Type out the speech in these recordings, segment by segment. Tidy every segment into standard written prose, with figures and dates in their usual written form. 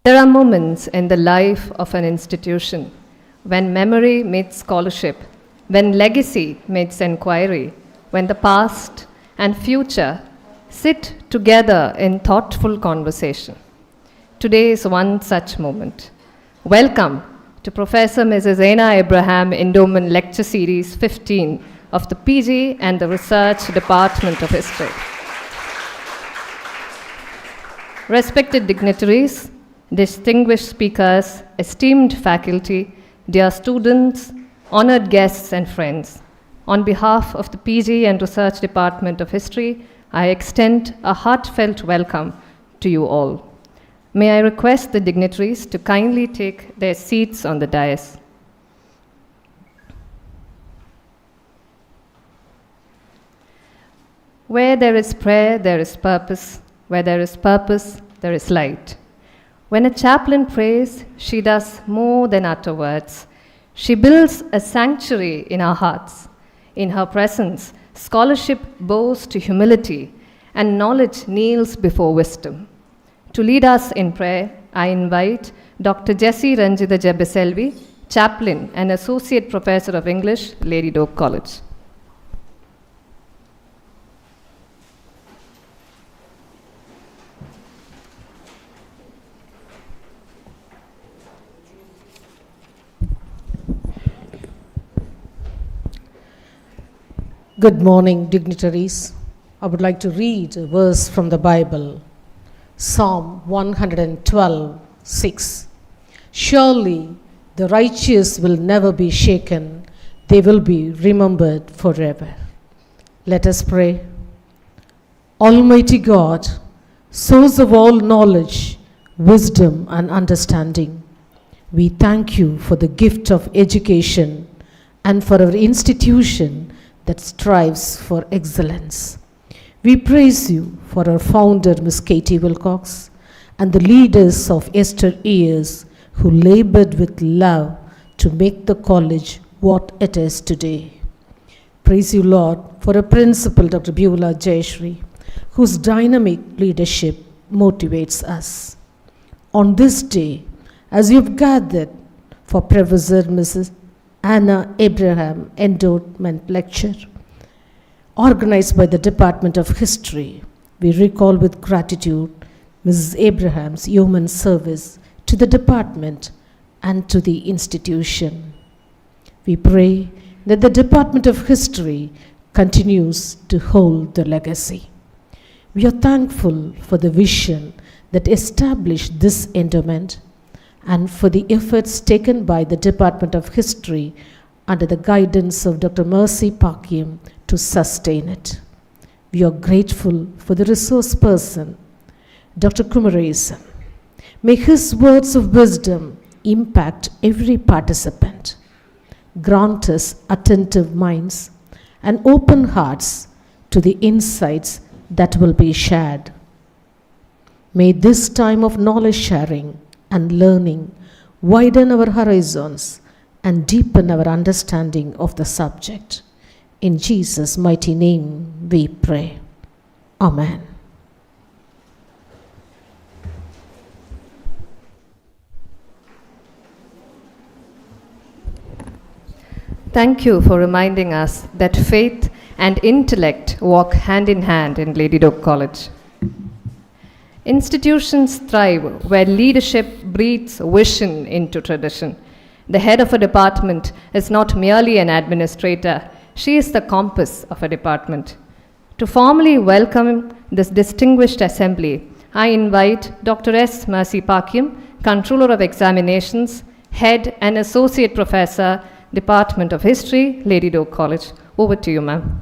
There are moments in the life of an institution when memory meets scholarship, when legacy meets inquiry, when the past and future sit together in thoughtful conversation. Today is one such moment. Welcome to Professor Mrs. Anna Abraham Endowment Lecture Series 15 of the PG and the Research Department of History. Respected dignitaries, distinguished speakers, esteemed faculty, dear students, honored guests and friends, on behalf of the PG and Research Department of History, I extend a heartfelt welcome to you all. May I request the dignitaries to kindly take their seats on the dais. Where there is prayer, there is purpose. Where there is purpose, there is light. When a chaplain prays, she does more than utter words. She builds a sanctuary in our hearts. In her presence, scholarship bows to humility, and knowledge kneels before wisdom. To lead us in prayer, I invite Dr. Jessie Ranjitha Jebeselvi, chaplain and associate professor of English, Lady Doak College. Good morning, dignitaries. I would like to read a verse from the Bible, Psalm 112:6. Surely the righteous will never be shaken, they will be remembered forever. Let us pray. Almighty God, source of all knowledge, wisdom, and understanding, we thank you for the gift of education and for our institution that strives for excellence. We praise you for our founder, Miss Katie Wilcox, and the leaders of yesteryears who labored with love to make the college what it is today. Praise you, Lord, for our principal, Dr. Beulah Jayashree, whose dynamic leadership motivates us. On this day, as you've gathered for Professor Mrs. Anna Abraham Endowment Lecture, organized by the Department of History, we recall with gratitude Mrs. Abraham's human service to the department and to the institution. We pray that the Department of History continues to hold the legacy. We are thankful for the vision that established this endowment and for the efforts taken by the Department of History under the guidance of Dr. Mercy Pakyam to sustain it. We are grateful for the resource person, Dr. Kumaresan. May his words of wisdom impact every participant. Grant us attentive minds and open hearts to the insights that will be shared. May this time of knowledge sharing and learning widen our horizons and deepen our understanding of the subject. In Jesus' mighty name we pray. Amen. Thank you for reminding us that faith and intellect walk hand in hand in Lady Doak College. Institutions thrive where leadership breathes vision into tradition. The head of a department is not merely an administrator, she is the compass of a department. To formally welcome this distinguished assembly, I invite Dr. S. Mercy Pakyam, Controller of Examinations, Head and Associate Professor, Department of History, Lady Doak College. Over to you, ma'am.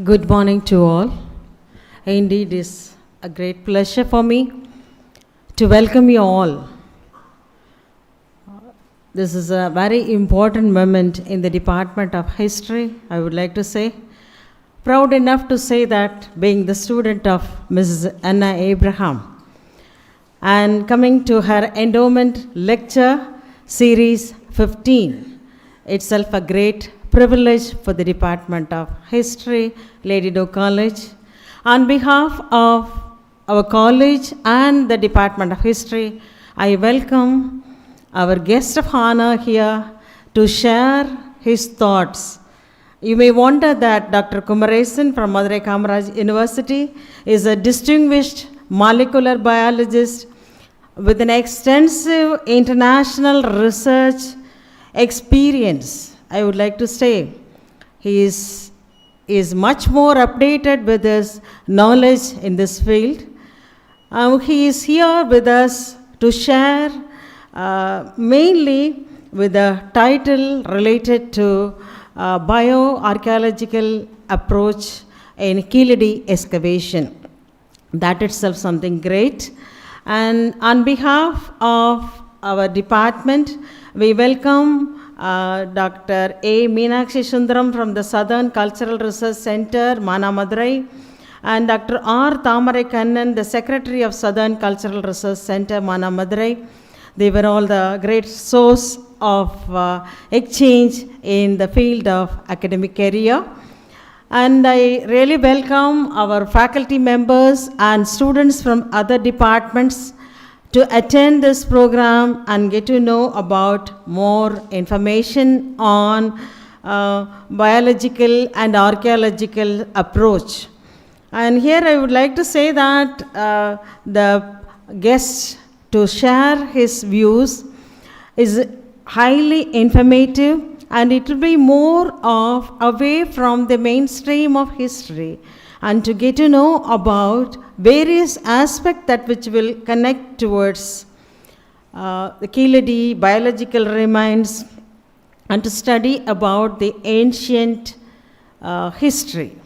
Good morning to all. Indeed, it is a great pleasure for me to welcome you all. This is a very important moment in the Department of History, I would like to say. Proud enough to say that being the student of Mrs. Anna Abraham and coming to her endowment lecture series 15, itself a great privilege for the Department of History, Lady Doak College. On behalf of our college and the Department of History, I welcome our guest of honor here to share his thoughts. You may wonder that Dr. Kumaresan from Madurai Kamaraj University is a distinguished molecular biologist with an extensive international research experience. I would like to say he is much more updated with his knowledge in this field. He is here with us to share mainly with a title related to bioarchaeological approach in Kilidi excavation. That itself something great. And on behalf of our department, we welcome Dr. A. Meenakshi Sundaram from the Southern Cultural Research Center, Mana Madurai, and Dr. R. Thamarai Kannan, the Secretary of Southern Cultural Research Center, Mana Madurai. They were all the great source of exchange in the field of academic career. And I really welcome our faculty members and students from other departments to attend this program and get to know about more information on biological and archaeological approach. And here I would like to say that the guest to share his views is highly informative, and it will be more of away from the mainstream of history and to get to know about various aspects that which will connect towards the Kilidi biological remains and to study about the ancient history.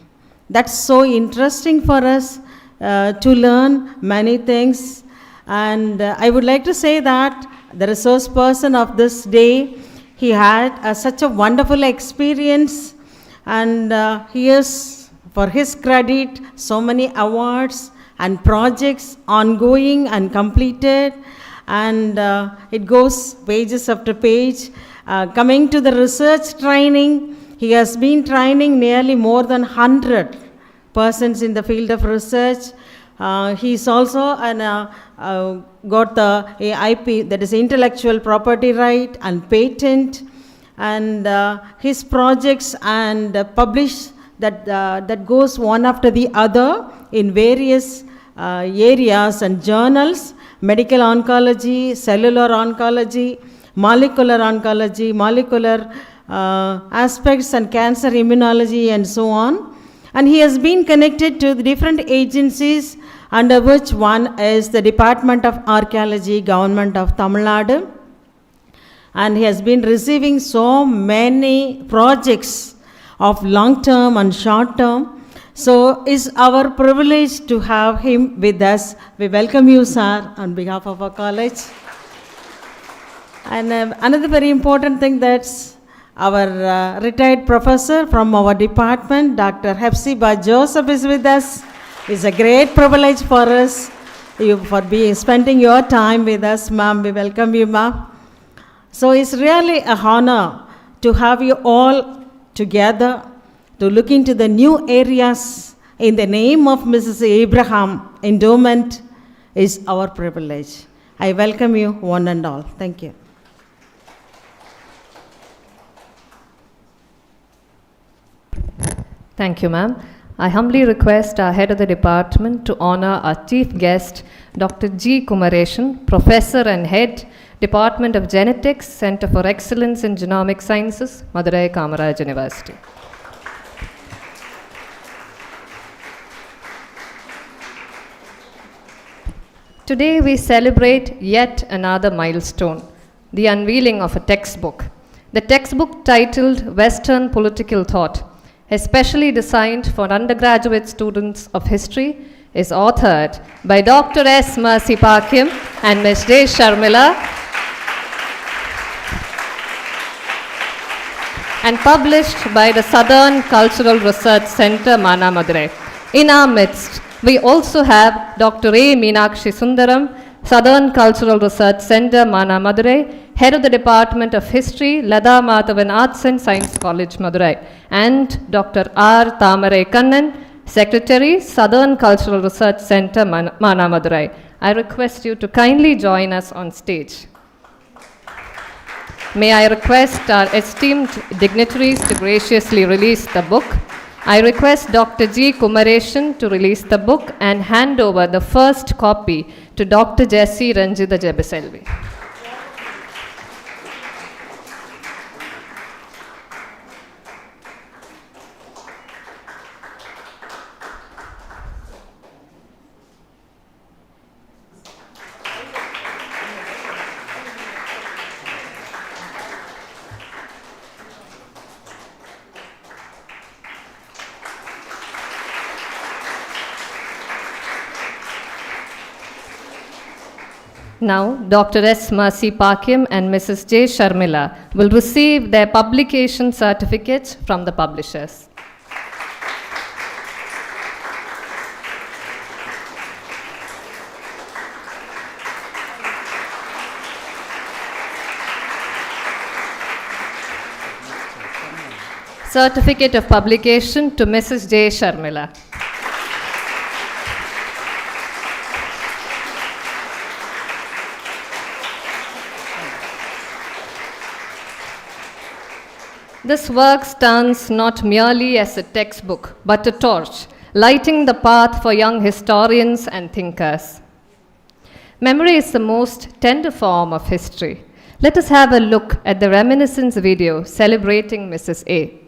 That's so interesting for us to learn many things. And I would like to say that the resource person of this day, he had such a wonderful experience, and he is, for his credit, so many awards and projects ongoing and completed, and it goes pages after page. Coming to the research training, he has been training nearly more than 100 persons in the field of research. He's also got the IP, that is intellectual property right and patent, and his projects and publish that goes one after the other in various areas and journals: medical oncology, cellular oncology, molecular aspects, and cancer immunology, and so on. And he has been connected to the different agencies, under which one is the Department of Archaeology, Government of Tamil Nadu. And he has been receiving so many projects of long term and short term. So it's our privilege to have him with us. We welcome you, sir, on behalf of our college. And another very important thing, that's our retired professor from our department, Dr. Hepzibah Joseph, is with us. It's a great privilege for us, for spending your time with us, ma'am. We welcome you, ma'am. So it's really a honor to have you all together to look into the new areas in the name of Mrs. Abraham. Endowment is our privilege. I welcome you, one and all. Thank you. Thank you, ma'am. I humbly request our head of the department to honor our chief guest, Dr. G. Kumaresan, Professor and Head, Department of Genetics, Center for Excellence in Genomic Sciences, Madurai Kamaraj University. Today we celebrate yet another milestone, the unveiling of a textbook. The textbook, titled Western Political Thought, especially designed for undergraduate students of history, is authored by Dr. S. Mercy Pakyam and Ms. J. Sharmila and published by the Southern Cultural Research Center, Mana Madurai. In our midst, we also have Dr. A. Meenakshi Sundaram, Southern Cultural Research Center, Mana Madurai, Head of the Department of History, Ladha Madhavan Arts and Science College, Madurai, and Dr. R. Thamarai Kannan, Secretary, Southern Cultural Research Center, Manamadurai. I request you to kindly join us on stage. May I request our esteemed dignitaries to graciously release the book. I request Dr. G. Kumareshan to release the book and hand over the first copy to Dr. Jessie Ranjitha Jebaselvi. Now, Dr. S. Mercy Pakyam and Mrs. J. Sharmila will receive their publication certificates from the publishers. Certificate of publication to Mrs. J. Sharmila. This work stands not merely as a textbook, but a torch, lighting the path for young historians and thinkers. Memory is the most tender form of history. Let us have a look at the Reminiscence video celebrating Mrs. A.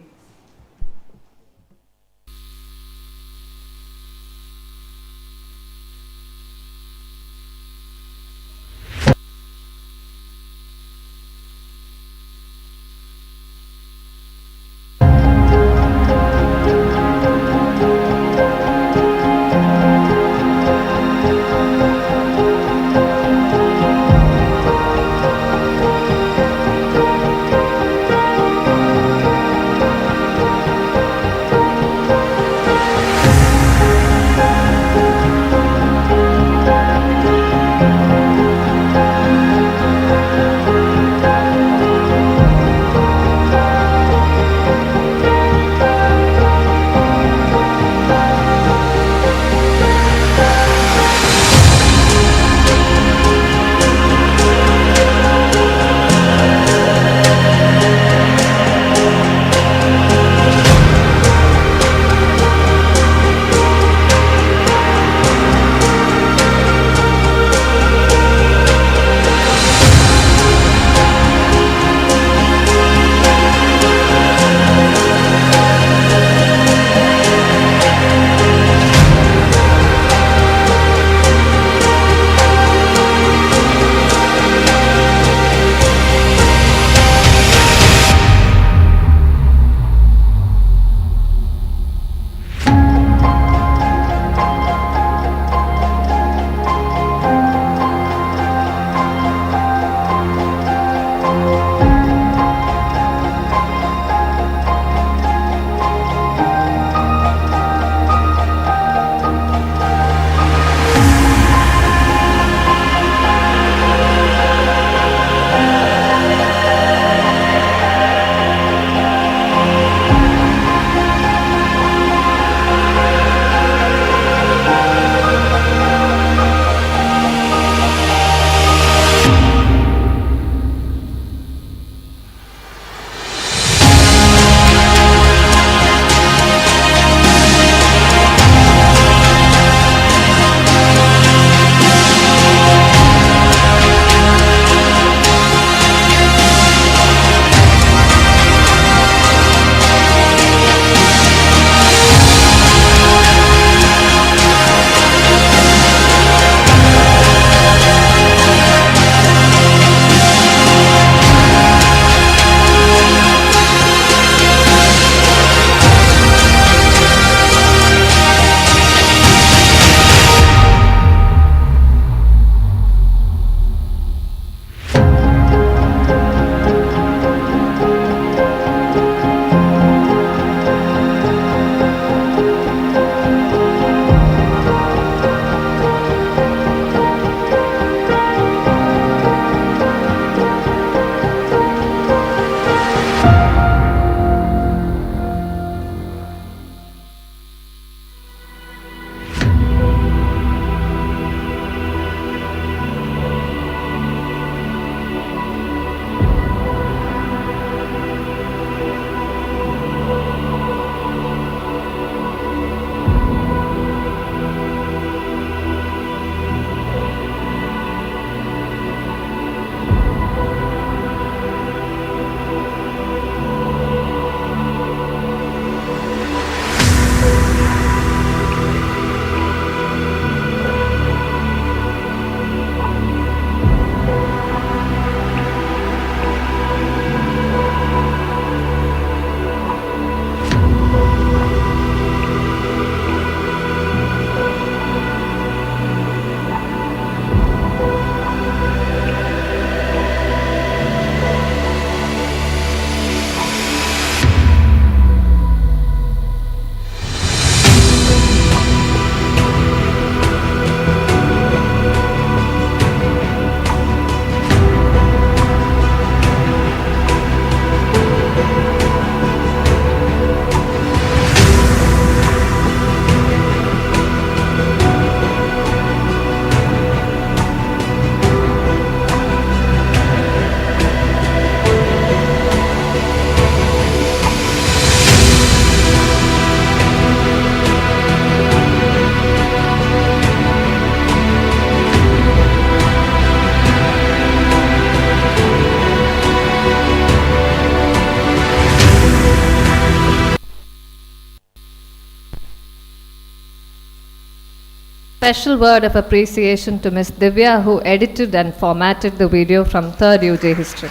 Special word of appreciation to Ms. Divya, who edited and formatted the video from 3rd UJ History.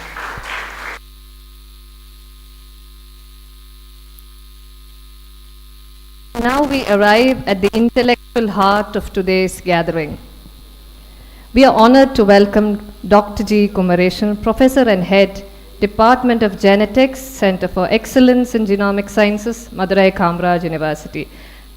Now we arrive at the intellectual heart of today's gathering. We are honored to welcome Dr. G. Kumaresan, Professor and Head, Department of Genetics, Center for Excellence in Genomic Sciences, Madurai Kamraj University,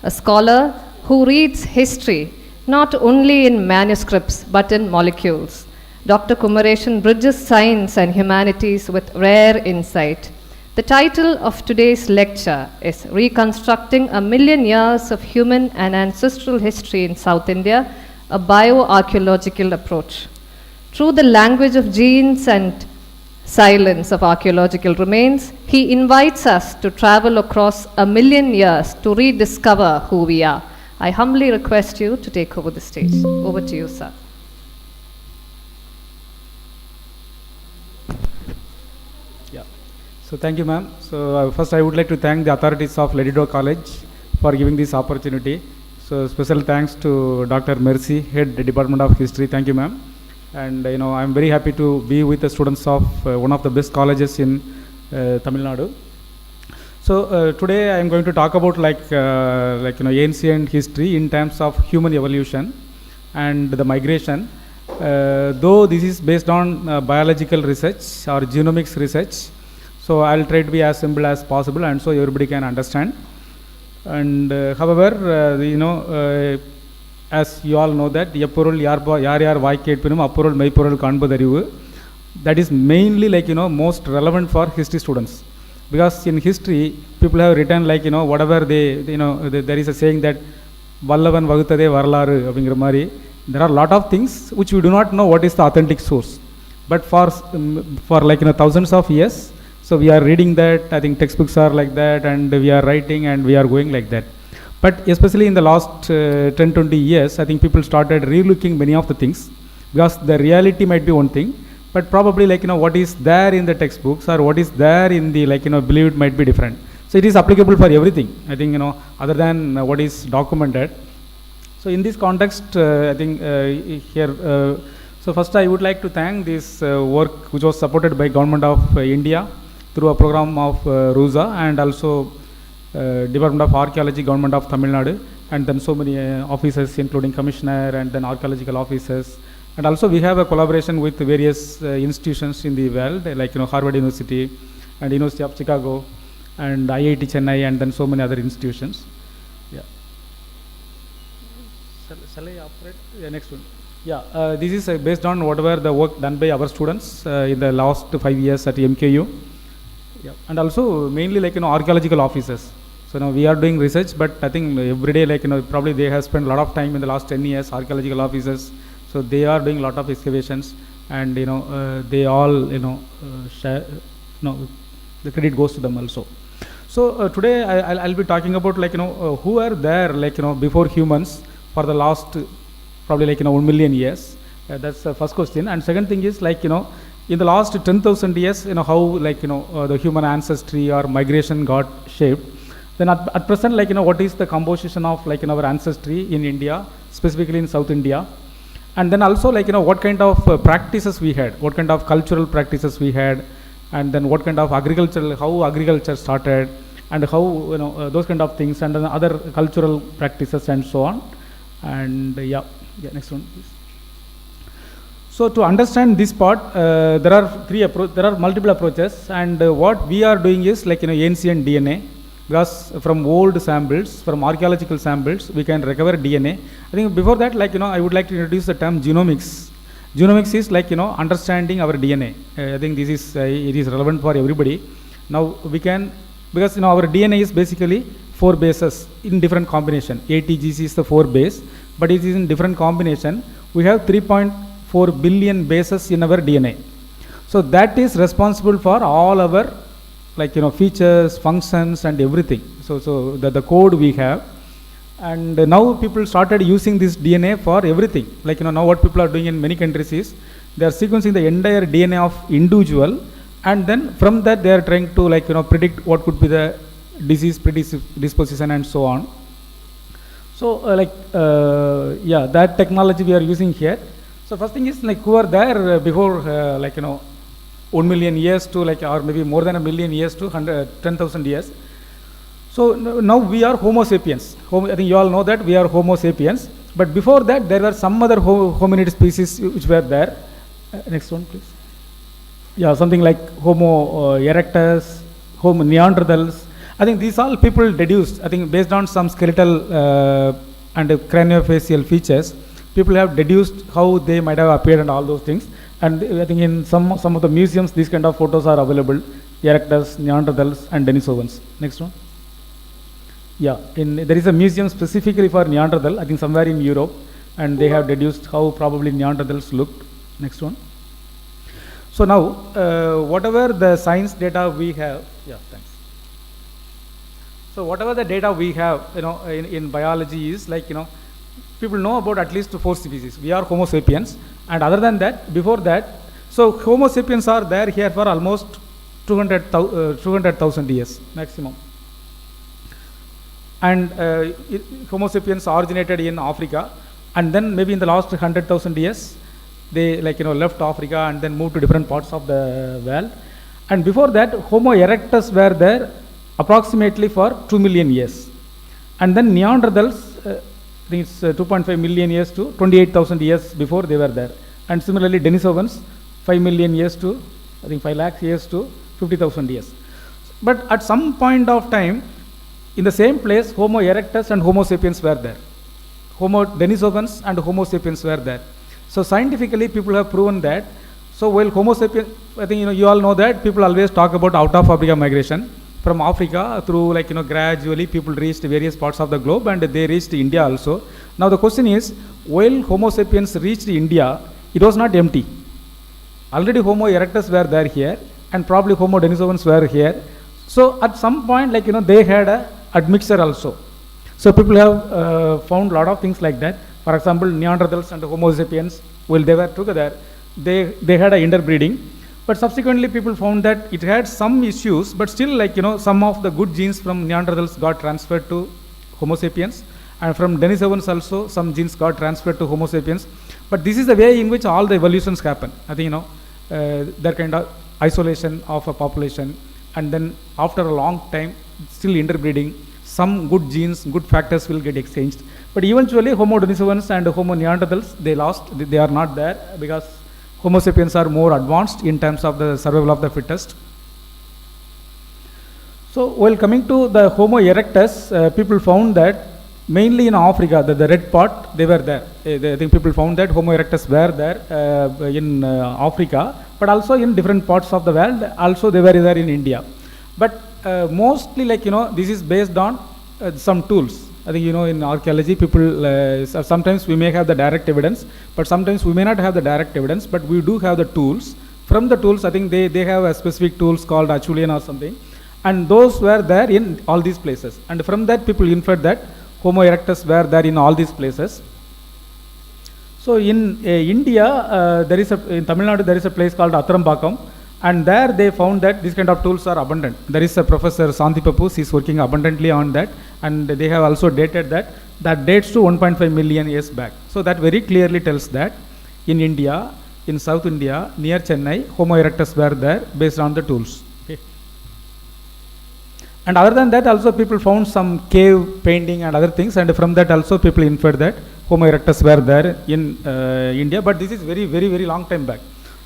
a scholar who reads history not only in manuscripts but in molecules. Dr. Kumaresan bridges science and humanities with rare insight. The title of today's lecture is Reconstructing a Million Years of Human and Ancestral History in South India, a Bioarchaeological Approach. Through the language of genes and silence of archaeological remains, he invites us to travel across a million years to rediscover who we are. I humbly request you to take over the stage. Over to you, sir. So thank you, ma'am. So first I would like to thank the authorities of Ledido College for giving this opportunity. So special thanks to Dr. Mercy, Head Department of History. Thank you, ma'am. And I'm very happy to be with the students of one of the best colleges in Tamil Nadu. So today I am going to talk about ancient history in terms of human evolution and the migration. Though this is based on biological research or genomics research, so I'll try to be as simple as possible and so everybody can understand. And however, as you all know that that is mainly most relevant for history students, because in history people have written whatever there is a saying that Vallavan Vagutade Varlaru அப்படிங்கிற மாதிரி. There are a lot of things which we do not know what is the authentic source, but for thousands of years, so we are reading that, I think textbooks are like that, and we are writing and we are going like that. But especially in the last 10-20 years, I think people started relooking many of the things, because the reality might be one thing, but probably what is there in the textbooks or what is there in the believed might be different. So it is applicable for everything, I think, other than what is documented. So in this context, I think here, so first I would like to thank this work which was supported by Government of India through a program of RUSA, and also Department of Archaeology, Government of Tamil Nadu, and then so many officers including Commissioner and then archaeological officers. And also we have a collaboration with various institutions in the world, like Harvard University and University of Chicago and IIT Chennai, and then so many other institutions. Yeah. Shall I operate? Yeah, next one. Yeah, this is based on whatever the work done by our students in the last 5 years at MKU. Yeah. And also mainly archaeological officers. So now we are doing research, but I think every day probably they have spent a lot of time in the last 10 years, archaeological officers. So they are doing a lot of excavations, and they all share, the credit goes to them also. So today I'll be talking about who are there before humans for the last probably 1 million years. That's the first question. And second thing is in the last 10,000 years, how the human ancestry or migration got shaped. Then at present, what is the composition of our ancestry in India, specifically in South India, and then also what kind of practices we had, what kind of cultural practices we had, and then what kind of agriculture, how agriculture started, and how those kind of things, and then other cultural practices and so on. And yeah, next one, please. So to understand this part, there are multiple approaches, and what we are doing is ancient DNA, because from old samples, from archaeological samples, we can recover DNA. I think before that, I would like to introduce the term genomics. Genomics is understanding our DNA. I think this is it is relevant for everybody. Now we can, because our DNA is basically 4 bases in different combination. ATGC is the 4 base, but it is in different combination. We have 3.4 billion bases in our DNA. So that is responsible for all our features, functions, and everything. So the code we have, and now people started using this DNA for everything. Now what people are doing in many countries is they are sequencing the entire DNA of individual, and then from that they are trying to predict what could be the disease predisposition and so on. So, yeah, that technology we are using here. So, first thing is like who are there before, 1 million years to or maybe more than a million years to 10,000 years. So, now we are Homo sapiens. I think you all know that we are Homo sapiens. But before that, there were some other hominid species which were there. Next one, please. Yeah, something like Homo erectus, Homo Neanderthals. I think these all people deduced, I think based on some skeletal and craniofacial features, people have deduced how they might have appeared and all those things. And I think in some of the museums, these kind of photos are available. Erectus, Neanderthals and Denisovans. Next one. Yeah, there is a museum specifically for Neanderthal, I think somewhere in Europe, and they have deduced how probably Neanderthals looked. Next one. So now, whatever the science data we have, yeah, thanks. So whatever the data we have, in biology is people know about at least 4 species. We are Homo sapiens, and other than that, before that, so Homo sapiens are there here for almost 200,000 years maximum. And Homo sapiens originated in Africa, and then maybe in the last 100,000 years, they left Africa and then moved to different parts of the world. And before that, Homo erectus were there approximately for 2 million years. And then Neanderthals, I think it's 2.5 million years to 28,000 years before they were there. And similarly, Denisovans, 5 million years to, I think 5 lakh years to 50,000 years. But at some point of time, in the same place, Homo erectus and Homo sapiens were there. Homo Denisovans and Homo sapiens were there. So scientifically, people have proven that. So while Homo sapiens, I think you all know that people always talk about out of Africa migration. From Africa through gradually people reached various parts of the globe, and they reached India also. Now the question is, while Homo sapiens reached India, it was not empty. Already Homo erectus were there here, and probably Homo denisovans were here. So at some point, they had a admixture also. So people have found a lot of things like that. For example, Neanderthals and Homo sapiens, while they were together, they had an interbreeding. But subsequently, people found that it had some issues, but still, some of the good genes from Neanderthals got transferred to Homo sapiens, and from Denisovans also, some genes got transferred to Homo sapiens. But this is the way in which all the evolutions happen. I think, that kind of isolation of a population, and then after a long time, still interbreeding, some good genes, good factors will get exchanged. But eventually, Homo denisovans and Homo neanderthals, they are not there, because Homo sapiens are more advanced in terms of the survival of the fittest. So while coming to the Homo erectus, people found that mainly in Africa, the red part, they were there. I think people found that Homo erectus were there in Africa, but also in different parts of the world. Also they were there in India. But mostly this is based on some tools. I think in archaeology, people sometimes we may have the direct evidence, but sometimes we may not have the direct evidence, but we do have the tools. From the tools, I think they have a specific tools called Acheulean or something, and those were there in all these places. And from that, people inferred that Homo erectus were there in all these places. So in India, in Tamil Nadu, there is a place called Athrambakam, and there they found that these kind of tools are abundant. There is a Professor Santi Papus, he is working abundantly on that, and they have also dated that dates to 1.5 million years back. So that very clearly tells that in India, in South India, near Chennai, Homo erectus were there based on the tools. Okay. And other than that, also people found some cave painting and other things, and from that also people inferred that Homo erectus were there in India, but this is very, very, very long time back.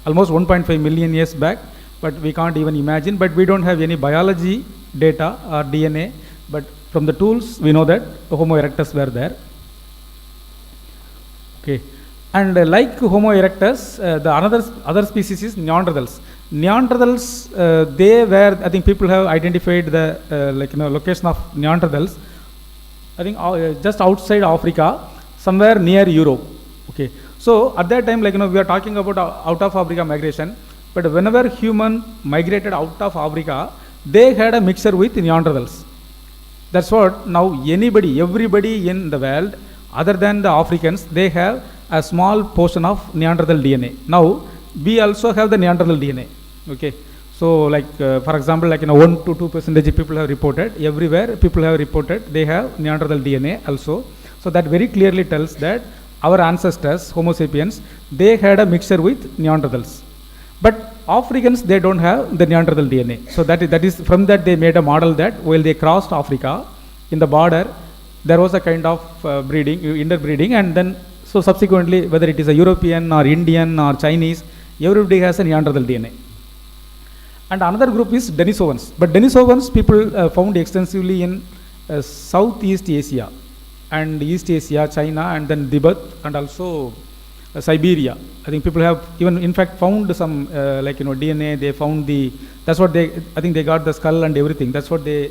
Almost 1.5 million years back, but we can't even imagine, but we don't have any biology data or DNA, but from the tools we know that Homo erectus were there. Okay, and like Homo erectus, the other species is Neanderthals. Neanderthals, they were, I think people have identified the location of Neanderthals, I think just outside Africa, somewhere near Europe. Okay. So at that time, we are talking about out of Africa migration, but whenever human migrated out of Africa, they had a mixture with Neanderthals. That's what now everybody in the world, other than the Africans, they have a small portion of Neanderthal DNA. Now we also have the Neanderthal DNA. Okay. So for example, 1 to 2% people have reported, everywhere people have reported they have Neanderthal DNA also. So that very clearly tells that our ancestors, Homo sapiens, they had a mixture with Neanderthals. But Africans, they don't have the Neanderthal DNA. So that is from that they made a model that while they crossed Africa, in the border, there was a kind of interbreeding, and then so subsequently, whether it is a European or Indian or Chinese, everybody has a Neanderthal DNA. And another group is Denisovans. But Denisovans people found extensively in Southeast Asia and East Asia, China, and then Tibet, and also Siberia. I think people have even in fact found some DNA. They found that's what I think they got the skull and everything. That's what they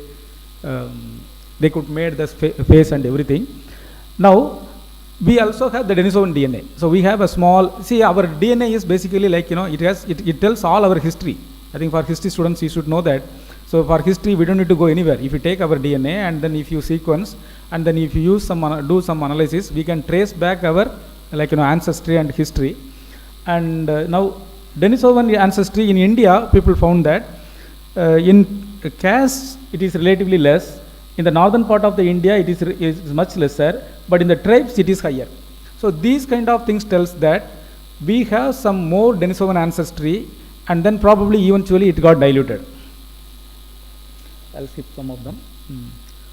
could made the face and everything. Now we also have the Denisovan DNA. So we have a small, our DNA is basically it tells all our history. I think for history students you should know that. So for history we don't need to go anywhere. If you take our DNA and then if you sequence and then if you use do some analysis, we can trace back our ancestry and history. And now Denisovan ancestry in India, people found that in caste it is relatively less. In the northern part of the India it is much lesser, but in the tribes it is higher. So these kind of things tells that we have some more Denisovan ancestry, and then probably eventually it got diluted. I'll skip some of them.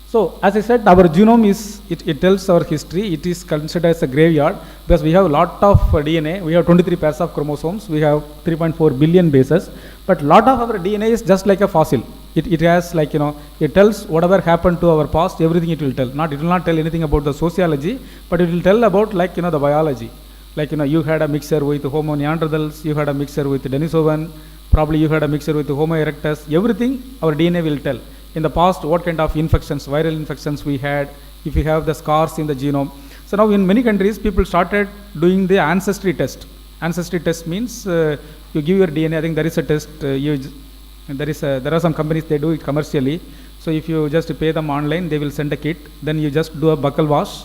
So as I said, our genome it tells our history. It is considered as a graveyard because we have a lot of DNA. We have 23 pairs of chromosomes. We have 3.4 billion bases. But lot of our DNA is just like a fossil. It has it tells whatever happened to our past, everything it will tell. It will not tell anything about the sociology, but it will tell about the biology. You had a mixture with Homo neanderthals, you had a mixture with Denisovan, probably you had a mixture with Homo erectus. Everything our DNA will tell. In the past, what kind of infections, viral infections we had, if we have the scars in the genome. So now in many countries, people started doing the ancestry test. Ancestry test means you give your DNA. I think there is a test. There are some companies, they do it commercially. So if you just pay them online, they will send a kit. Then you just do a buccal wash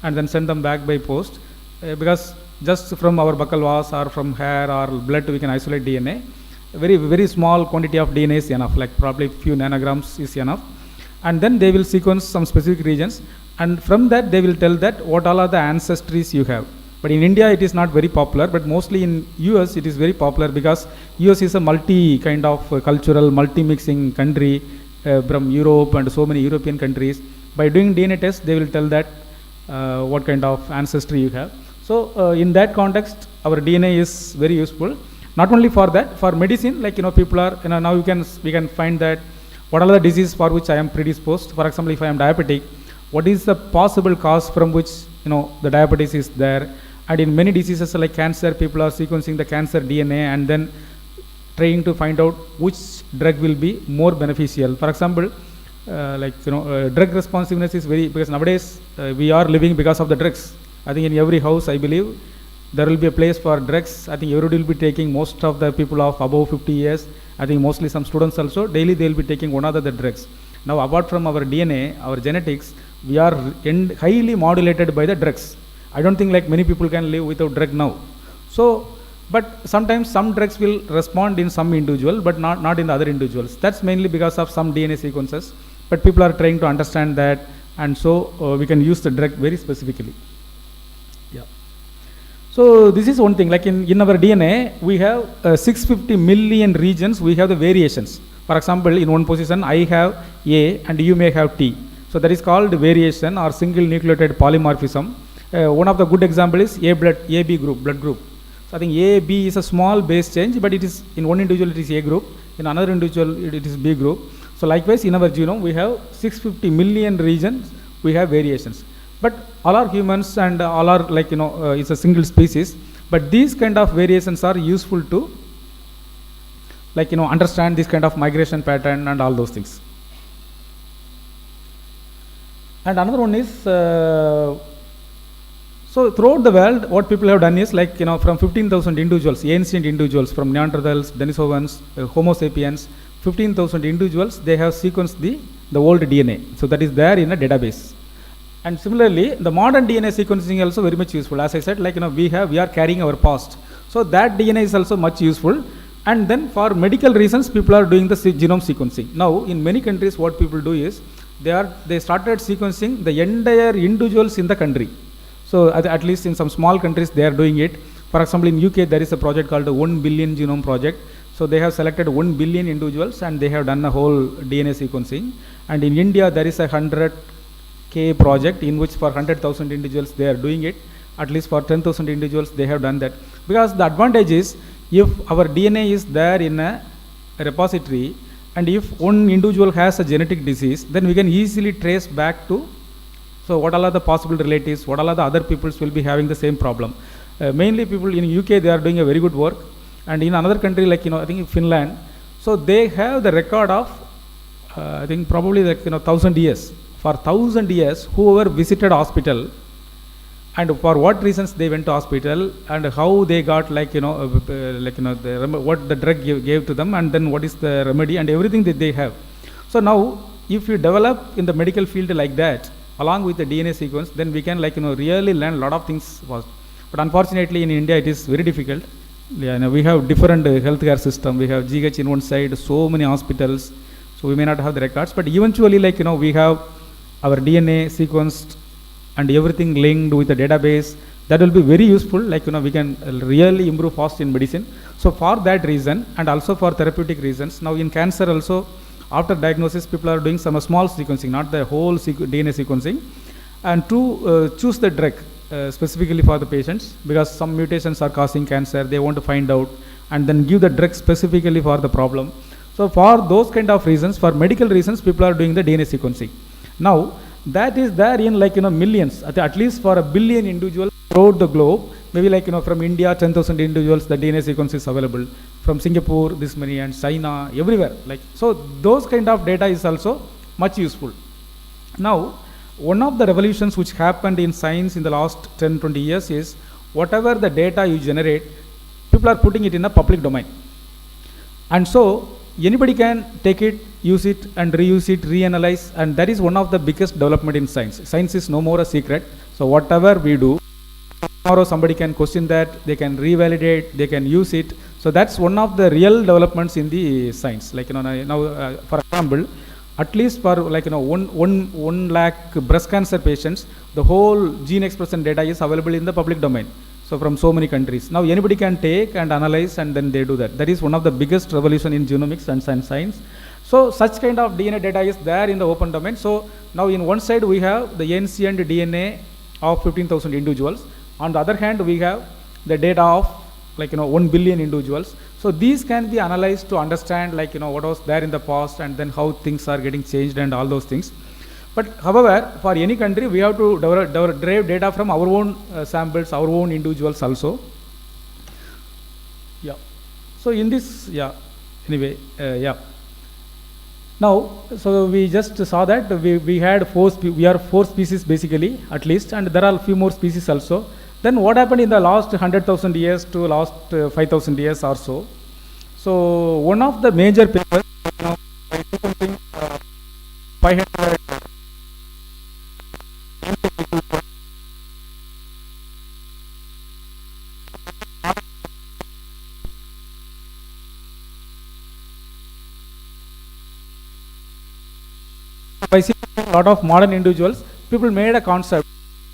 and then send them back by post. Because just from our buccal wash or from hair or blood, we can isolate DNA. Very, very small quantity of DNA is enough, like probably few nanograms is enough. And then they will sequence some specific regions. And from that, they will tell that what all are the ancestries you have. But in India, it is not very popular, but mostly in US, it is very popular because US is a kind of cultural, multi-mixing country from Europe and so many European countries. By doing DNA tests, they will tell that what kind of ancestry you have. So in that context, our DNA is very useful. Not only for that, for medicine, people are, now we can find that what are the diseases for which I am predisposed. For example, if I am diabetic, what is the possible cause from which, the diabetes is there. And in many diseases like cancer, people are sequencing the cancer DNA and then trying to find out which drug will be more beneficial. For example, drug responsiveness is because nowadays we are living because of the drugs. I think in every house, I believe, there will be a place for drugs. I think everybody will be taking, most of the people of above 50 years, I think mostly some students also, daily they will be taking one other the drugs. Now apart from our DNA, our genetics, we are highly modulated by the drugs. I don't think many people can live without drug now. So, but sometimes some drugs will respond in some individual, but not in the other individuals. That's mainly because of some DNA sequences. But people are trying to understand that, and so we can use the drug very specifically. Yeah. So this is one thing, in our DNA, we have 650 million regions, we have the variations. For example, in one position, I have A and you may have T. So that is called variation or single nucleotide polymorphism. One of the good example is AB group, blood group. So I think AB is a small base change, but it is in one individual it is A group, in another individual it is B group. So likewise in our genome we have 650 million regions, we have variations. But all are humans and all are it's a single species. But these kind of variations are useful to understand this kind of migration pattern and all those things. And another one is, so throughout the world, what people have done is from 15,000 individuals, ancient individuals from Neanderthals, Denisovans, Homo sapiens, 15,000 individuals, they have sequenced the old DNA. So that is there in a database. And similarly, the modern DNA sequencing is also very much useful. As I said, we are carrying our past. So that DNA is also much useful. And then for medical reasons, people are doing the genome sequencing. Now, in many countries, what people do is, they started sequencing the entire individuals in the country. So at least in some small countries they are doing it. For example, in UK there is a project called the 1 billion genome project. So they have selected 1 billion individuals and they have done a whole DNA sequencing. And in India there is a 100K project in which for 100,000 individuals they are doing it. At least for 10,000 individuals they have done that. Because the advantage is, if our DNA is there in a repository, and if one individual has a genetic disease, then we can easily trace back to, so what all are the possible relatives, what all are the other peoples will be having the same problem. Mainly people in UK, they are doing a very good work. And in another country like, I think Finland, so they have the record of, I think probably like, 1,000 years. For 1,000 years, whoever visited hospital, and for what reasons they went to hospital, and how they got what the drug gave to them, and then what is the remedy, and everything that they have. So now, if you develop in the medical field like that, along with the DNA sequence, then we can really learn a lot of things. But unfortunately, in India, it is very difficult. Yeah, we have different healthcare system. We have GH in one side, so many hospitals. So we may not have the records, but eventually, we have our DNA sequenced and everything linked with the database. That will be very useful. We can really improve fast in medicine. So for that reason, and also for therapeutic reasons, now in cancer also, after diagnosis, people are doing some small sequencing, not the whole DNA sequencing, and to choose the drug specifically for the patients, because some mutations are causing cancer, they want to find out, and then give the drug specifically for the problem. So for those kind of reasons, for medical reasons, people are doing the DNA sequencing. Now, that is there in millions, at least for 1 billion individuals throughout the globe. Maybe from India, 10,000 individuals, the DNA sequence is available. From Singapore, this many, and China, everywhere. So those kind of data is also much useful. Now, one of the revolutions which happened in science in the last 10-20 years is, whatever the data you generate, people are putting it in a public domain. And so anybody can take it, use it, and reuse it, reanalyze, and that is one of the biggest development in science. Science is no more a secret. So whatever we do, tomorrow somebody can question that, they can revalidate, they can use it. So that's one of the real developments in the science. Now, for example, at least for 1 lakh breast cancer patients, the whole gene expression data is available in the public domain. So from so many countries. Now anybody can take and analyze, and then they do that. That is one of the biggest revolution in genomics and science. So such kind of DNA data is there in the open domain. So now in one side we have the ancient DNA of 15,000 individuals. On the other hand, we have the data of 1 billion individuals. So these can be analyzed to understand what was there in the past, and then how things are getting changed and all those things. But however, for any country, we have to derive data from our own samples, our own individuals also. Yeah. So in this, yeah. Anyway, yeah. Now, so we just saw that we are 4 species basically, at least, and there are a few more species also. Then what happened in the last 100,000 years to last 5,000 years or so? So one of the major papers, by sequencing 500 by seeing a lot of modern individuals, people made a concept.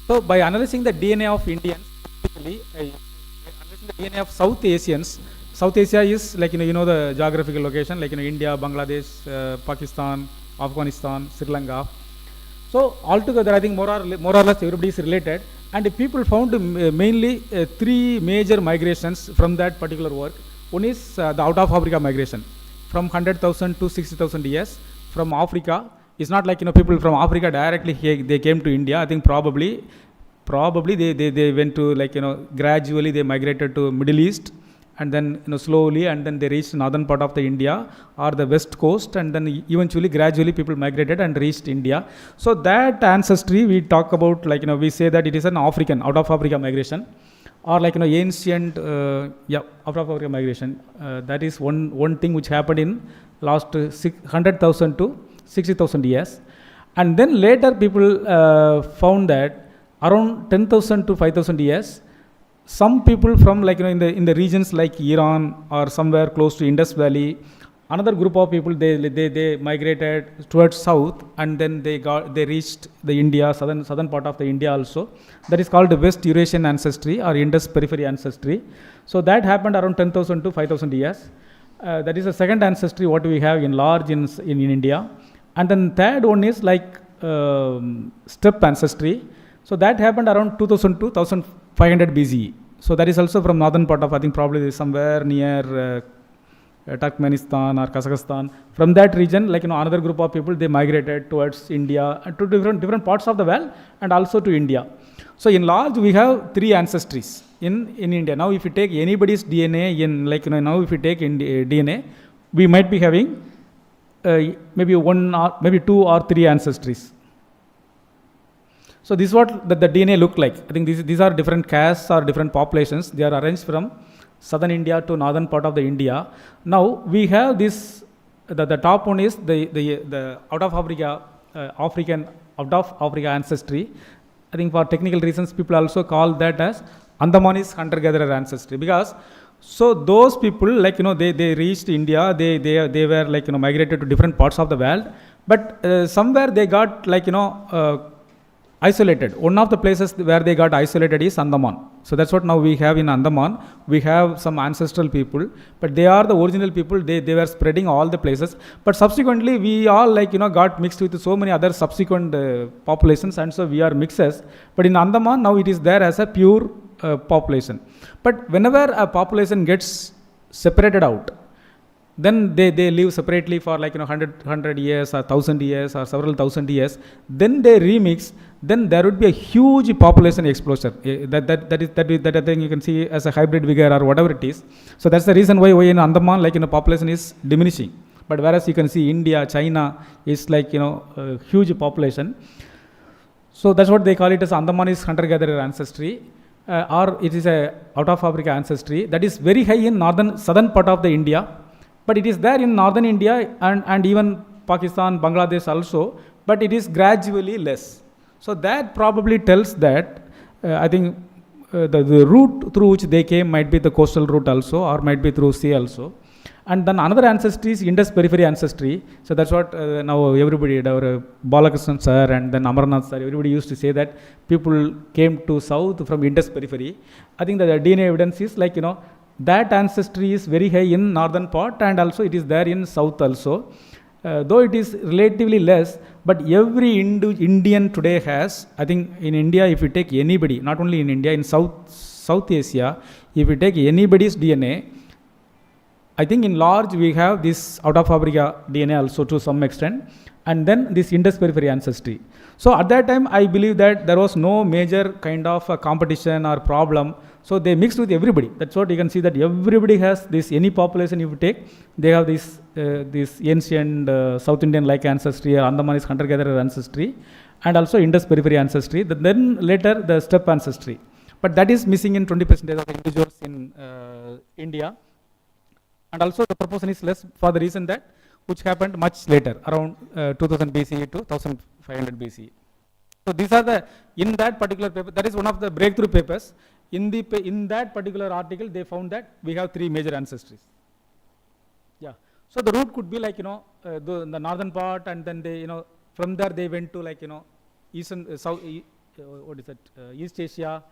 So by analyzing the DNA of Indians, basically, analyzing the DNA of South Asians. South Asia is the geographical location, India, Bangladesh, Pakistan, Afghanistan, Sri Lanka. So altogether, I think more or less everybody is related. And people found mainly 3 major migrations from that particular work. One is the out of Africa migration, from 100,000 to 60,000 years from Africa. It's not people from Africa directly they came to India. I think probably they went to gradually they migrated to Middle East, and then slowly, and then they reached northern part of the India or the west coast, and then eventually gradually people migrated and reached India. So that ancestry we talk about, we say that it is an African out of Africa migration, or ancient out of Africa migration. That is one thing which happened in last 100,000 to 60,000 years. And then later people found that around 10,000 to 5,000 years, some people from in the regions like Iran or somewhere close to Indus Valley, another group of people, they migrated towards south, and then they reached the India, southern part of the India also. That is called the West Eurasian ancestry or Indus periphery ancestry. So that happened around 10,000 to 5,000 years. That is the second ancestry what we have in large in India. And then third one is like steppe ancestry. So that happened around 2000 to 1500 BCE. So that is also from northern part of, I think probably somewhere near Turkmenistan or Kazakhstan. From that region, like another group of people, they migrated towards India and to different parts of the world, and also to India. So in large, we have three ancestries in India. Now, if you take anybody's DNA in now if you take DNA, we might be having maybe one or maybe two or three ancestries. So this is what the DNA look like. I think these are different castes or different populations. They are arranged from southern India to northern part of the India. Now we have this. The top one is the out of Africa ancestry. I think for technical reasons, people also call that as Andamanese hunter-gatherer ancestry, because so those people they reached India, they were migrated to different parts of the world, but somewhere they got isolated. One of the places where they got isolated is Andaman. So that's what now we have in Andaman. We have some ancestral people, but they are the original people. They were spreading all the places. But subsequently, we all got mixed with so many other subsequent populations, and so we are mixes. But in Andaman now it is there as a pure population. But whenever a population gets separated out, then they live separately for 100 years or 1,000 years or several thousand years. Then they remix. Then there would be a huge population explosion. That I think you can see as a hybrid vigor or whatever it is. So that's the reason why in Andaman population is diminishing. But whereas you can see India, China is a huge population. So that's what they call it as Andamanese hunter-gatherer ancestry, or it is a out of Africa ancestry that is very high in southern part of the India. But it is there in northern India and even Pakistan, Bangladesh also, but it is gradually less. So that probably tells that I think the route through which they came might be the coastal route also, or might be through sea also. And then another ancestry is Indus periphery ancestry. So that's what now everybody, our Balakrishnan sir and then Amarnath sir, everybody used to say that people came to south from Indus periphery. I think that the DNA evidence is that ancestry is very high in northern part, and also it is there in south also. Though it is relatively less, but every Indian today has, I think in India, if you take anybody, not only in India, in South Asia, if you take anybody's DNA, I think in large we have this out of Africa DNA also to some extent, and then this Indus periphery ancestry. So at that time, I believe that there was no major kind of a competition or problem. So they mixed with everybody. That's what you can see, that everybody has this, any population if you take, they have this ancient South Indian like ancestry or Andamanese hunter-gatherer ancestry, and also Indus periphery ancestry. Then later the steppe ancestry. But that is missing in 20% of individuals in India. And also the proportion is less for the reason that, which happened much later, around 2000 BCE to 1500 BCE. So these are in that particular paper, that is one of the breakthrough papers. In that particular article, they found that we have three major ancestries. Yeah. So the route could be the northern part, and then they, from there they went to eastern, East Asia,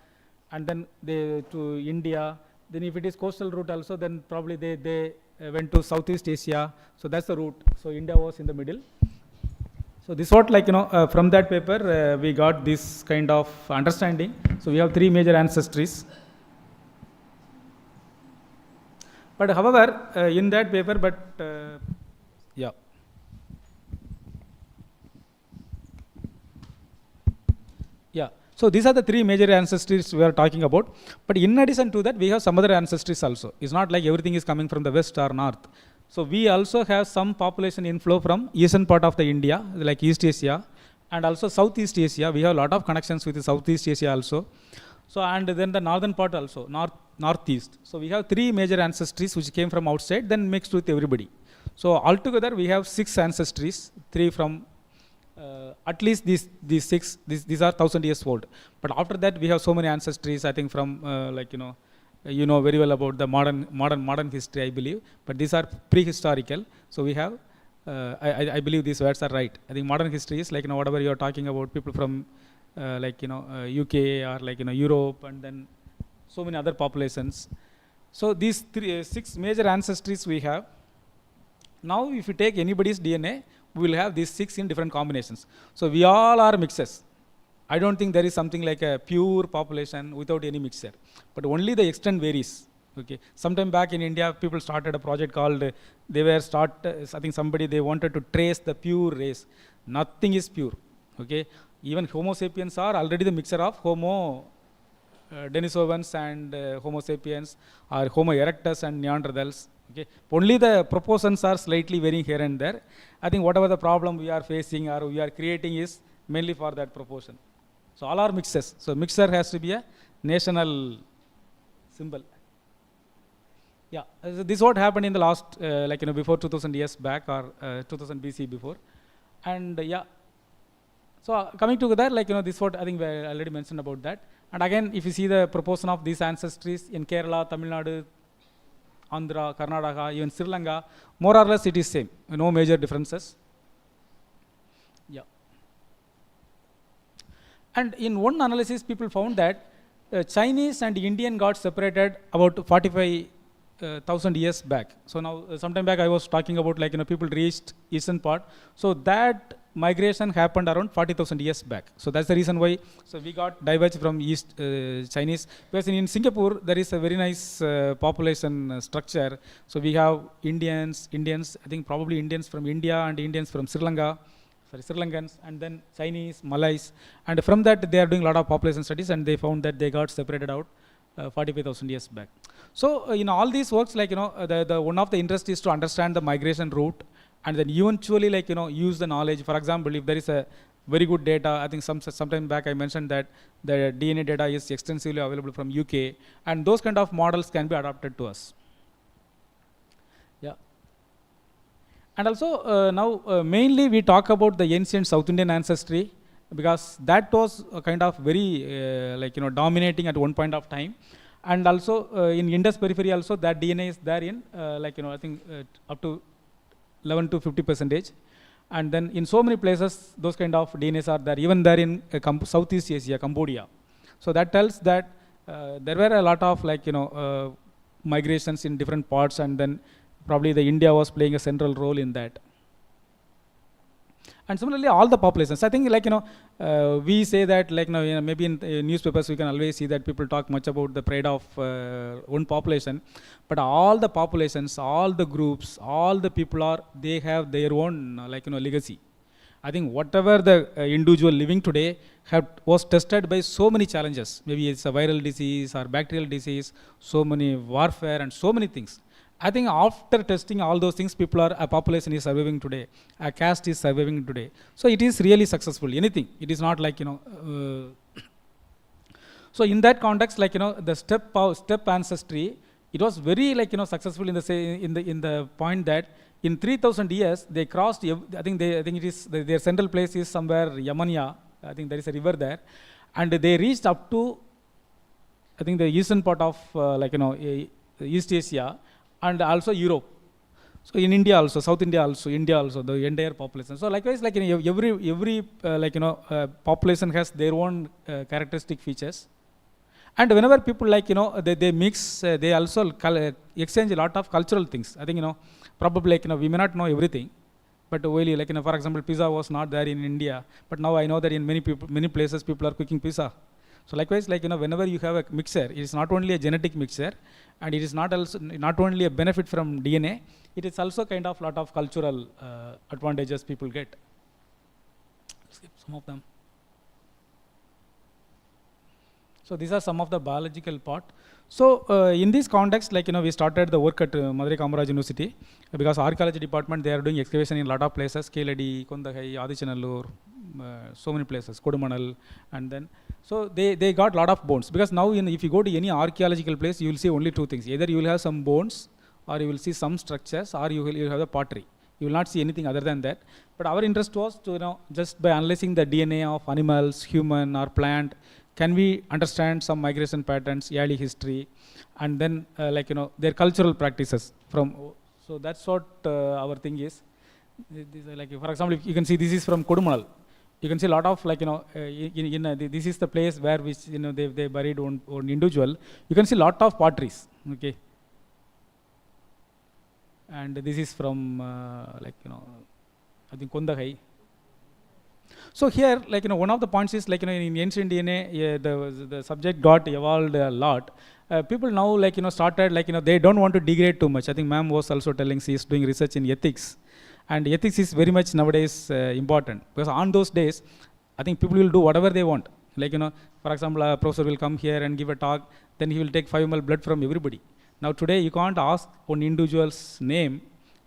and then they to India. Then if it is coastal route also, then probably they went to Southeast Asia. So that's the route. So India was in the middle. So this what from that paper we got this kind of understanding. So we have three major ancestries. But however, in that paper, yeah. Yeah. So these are the three major ancestries we are talking about. But in addition to that, we have some other ancestries also. It's not like everything is coming from the west or north. So we also have some population inflow from eastern part of the India, like East Asia, and also Southeast Asia. We have a lot of connections with the Southeast Asia also. So and then the northern part also, northeast. So we have three major ancestries which came from outside, then mixed with everybody. So altogether we have 6 ancestries, 3 from at least these 6, these are 1,000 years old. But after that we have so many ancestries, I think from you know very well about the modern history, I believe, but these are prehistorical. So we have, I believe these words are right. I think modern history is like, you know, whatever you are talking about, people from like, you know, UK or like, you know, Europe, and then so many other populations. So these six major ancestries we have. Now if you take anybody's DNA, we will have these six in different combinations. So we all are mixes. I don't think there is something like a pure population without any mixture, but only the extent varies. Okay, sometime back in India, people started a project called, I think somebody, they wanted to trace the pure race. Nothing is pure. Okay, even Homo sapiens are already the mixture of Homo Denisovans and Homo sapiens, or Homo erectus and Neanderthals. Okay, only the proportions are slightly varying here and there. I think whatever the problem we are facing or we are creating is mainly for that proportion. So all are mixes. So mixer has to be a national symbol. Yeah, so this is what happened in the last, like, you know, before 2000 years back, or 2000 BC before. And yeah, so coming together, like, you know, this is what I think we already mentioned about that. And again, if you see the proportion of these ancestries in Kerala, Tamil Nadu, Andhra, Karnataka, even Sri Lanka, more or less it is same. No major differences. Yeah. And in one analysis, people found that Chinese and Indian got separated about 45,000 years back. So now, sometime back I was talking about, like, you know, people reached eastern part. So that migration happened around 40,000 years back. So that's the reason why. So we got diverged from East Chinese, because in Singapore there is a very nice population structure. So we have Indians, I think probably Indians from India and Indians from Sri Lanka. Sri Lankans, and then Chinese, Malays, and from that they are doing a lot of population studies, and they found that they got separated out 45,000 years back. So in all these works, like, you know, the one of the interest is to understand the migration route, and then eventually, like, you know, use the knowledge. For example, if there is a very good data, I think sometime back I mentioned that the DNA data is extensively available from UK, and those kind of models can be adapted to us. Yeah. And also now mainly we talk about the ancient South Indian ancestry, because that was kind of very like, you know, dominating at one point of time. And also in Indus periphery also, that DNA is there in like, you know, I think up to 11 to 50%. And then in so many places those kind of DNAs are there, even there in Southeast Asia, Cambodia. So that tells that there were a lot of, like, you know, migrations in different parts, and then probably the India was playing a central role in that. And similarly, all the populations, I think, like, you know, we say that, like, you know, maybe in newspapers we can always see that people talk much about the pride of one population, but all the populations, all the groups, all the people they have their own, like, you know, legacy. I think whatever the individual living today was tested by so many challenges. Maybe it's a viral disease or bacterial disease, so many warfare and so many things. I think after testing all those things, a population is surviving today, a caste is surviving today. So it is really successful. Anything, it is not like, you know. So in that context, like, you know, the step ancestry, it was very, like, you know, successful in the point that in 3,000 years they crossed. I think it is their central place is somewhere Yamania. I think there is a river there, and they reached up to, I think, the eastern part of like, you know, East Asia, and also Europe. So in India also, South India also, India also, the entire population. So likewise, like, you know, every like, you know, population has their own characteristic features. And whenever people, like, you know, they mix, they also exchange a lot of cultural things. I think, you know, probably, like, you know, we may not know everything, but really, like, you know, for example, pizza was not there in India, but now I know that in many places people are cooking pizza. So likewise, like, you know, whenever you have a mixture, it is not only a genetic mixture, and it is not only a benefit from DNA, it is also kind of lot of cultural advantages people get. Skip some of them. So these are some of the biological part. So in this context, like, you know, we started the work at Madurai Kamaraj University, because archaeology department, they are doing excavation in a lot of places, Keladi, Kondagai, Adichanallur, so many places, Kodumanal, and then, so they got a lot of bones, because now if you go to any archaeological place, you will see only two things. Either you will have some bones, or you will see some structures, or you will have the pottery. You will not see anything other than that. But our interest was to, you know, just by analyzing the DNA of animals, human or plant, can we understand some migration patterns, early history, and then their cultural practices from. So that's what our thing is. These are for example, if you can see this is from Kodumanal. You can see a lot of this is the place where which they buried one individual. You can see a lot of potteries. Okay. And this is from I think Kondagai. So here, one of the points is in ancient DNA, the subject got evolved a lot. People now started they don't want to degrade too much. I think ma'am was also telling she is doing research in ethics, and ethics is very much nowadays important, because on those days, I think people will do whatever they want. For example, a professor will come here and give a talk, then he will take 5 ml blood from everybody. Now today you can't ask one individual's name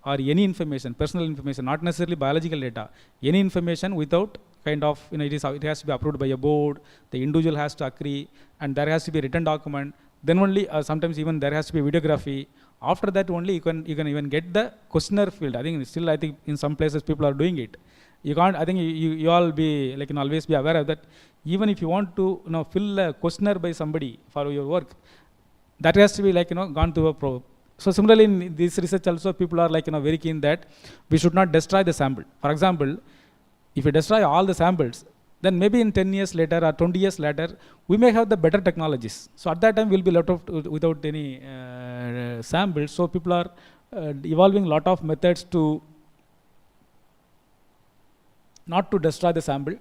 or any information, personal information, not necessarily biological data, any information without it has to be approved by a board, the individual has to agree, and there has to be a written document. Then only sometimes even there has to be videography. After that only you can even get the questionnaire filled. I think in some places people are doing it. You can't. I think you all be always be aware of that. Even if you want to fill a questionnaire by somebody for your work, that has to be gone through a probe. So similarly in this research also people are very keen that we should not destroy the sample. For example, if we destroy all the samples, then maybe in 10 years later or 20 years later, we may have the better technologies. So at that time we'll be left without any samples. So people are evolving a lot of methods to not to destroy the sample.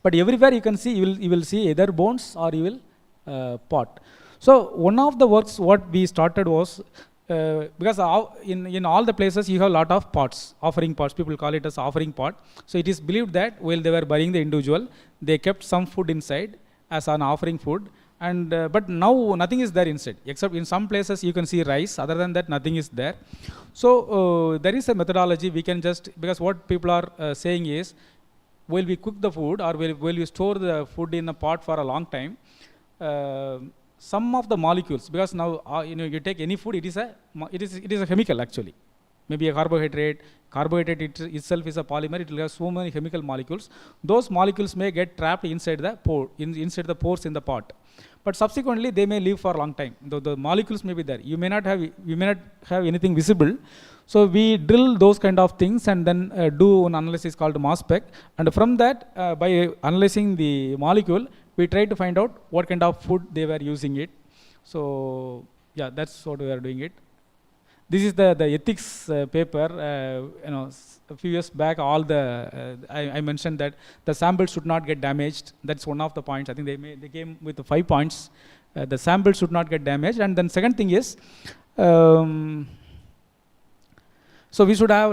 But everywhere you can see, you will see either bones or you will pot. So one of the works what we started was, because in all the places you have a lot of pots, offering pots, people call it as offering pot. So it is believed that while they were burying the individual, they kept some food inside as an offering food, and but now nothing is there inside, except in some places you can see rice. Other than that, nothing is there. So there is a methodology we can just, because what people are saying is, while we cook the food or while we store the food in a pot for a long time, some of the molecules, because now you take any food, it is a chemical actually, maybe a carbohydrate itself is a polymer, it will have so many chemical molecules. Those molecules may get trapped inside the pores in the pot, but subsequently they may live for a long time. The molecules may be there, you may not have anything visible. So we drill those kind of things and then do an analysis called mass spec, and from that by analyzing the molecule, we try to find out what kind of food they were using it. So yeah, that's what we are doing it. This is the ethics paper. A few years back, all the I mentioned that the sample should not get damaged. That's one of the points. I think they came with the 5 points. The sample should not get damaged, and then second thing is, so we should have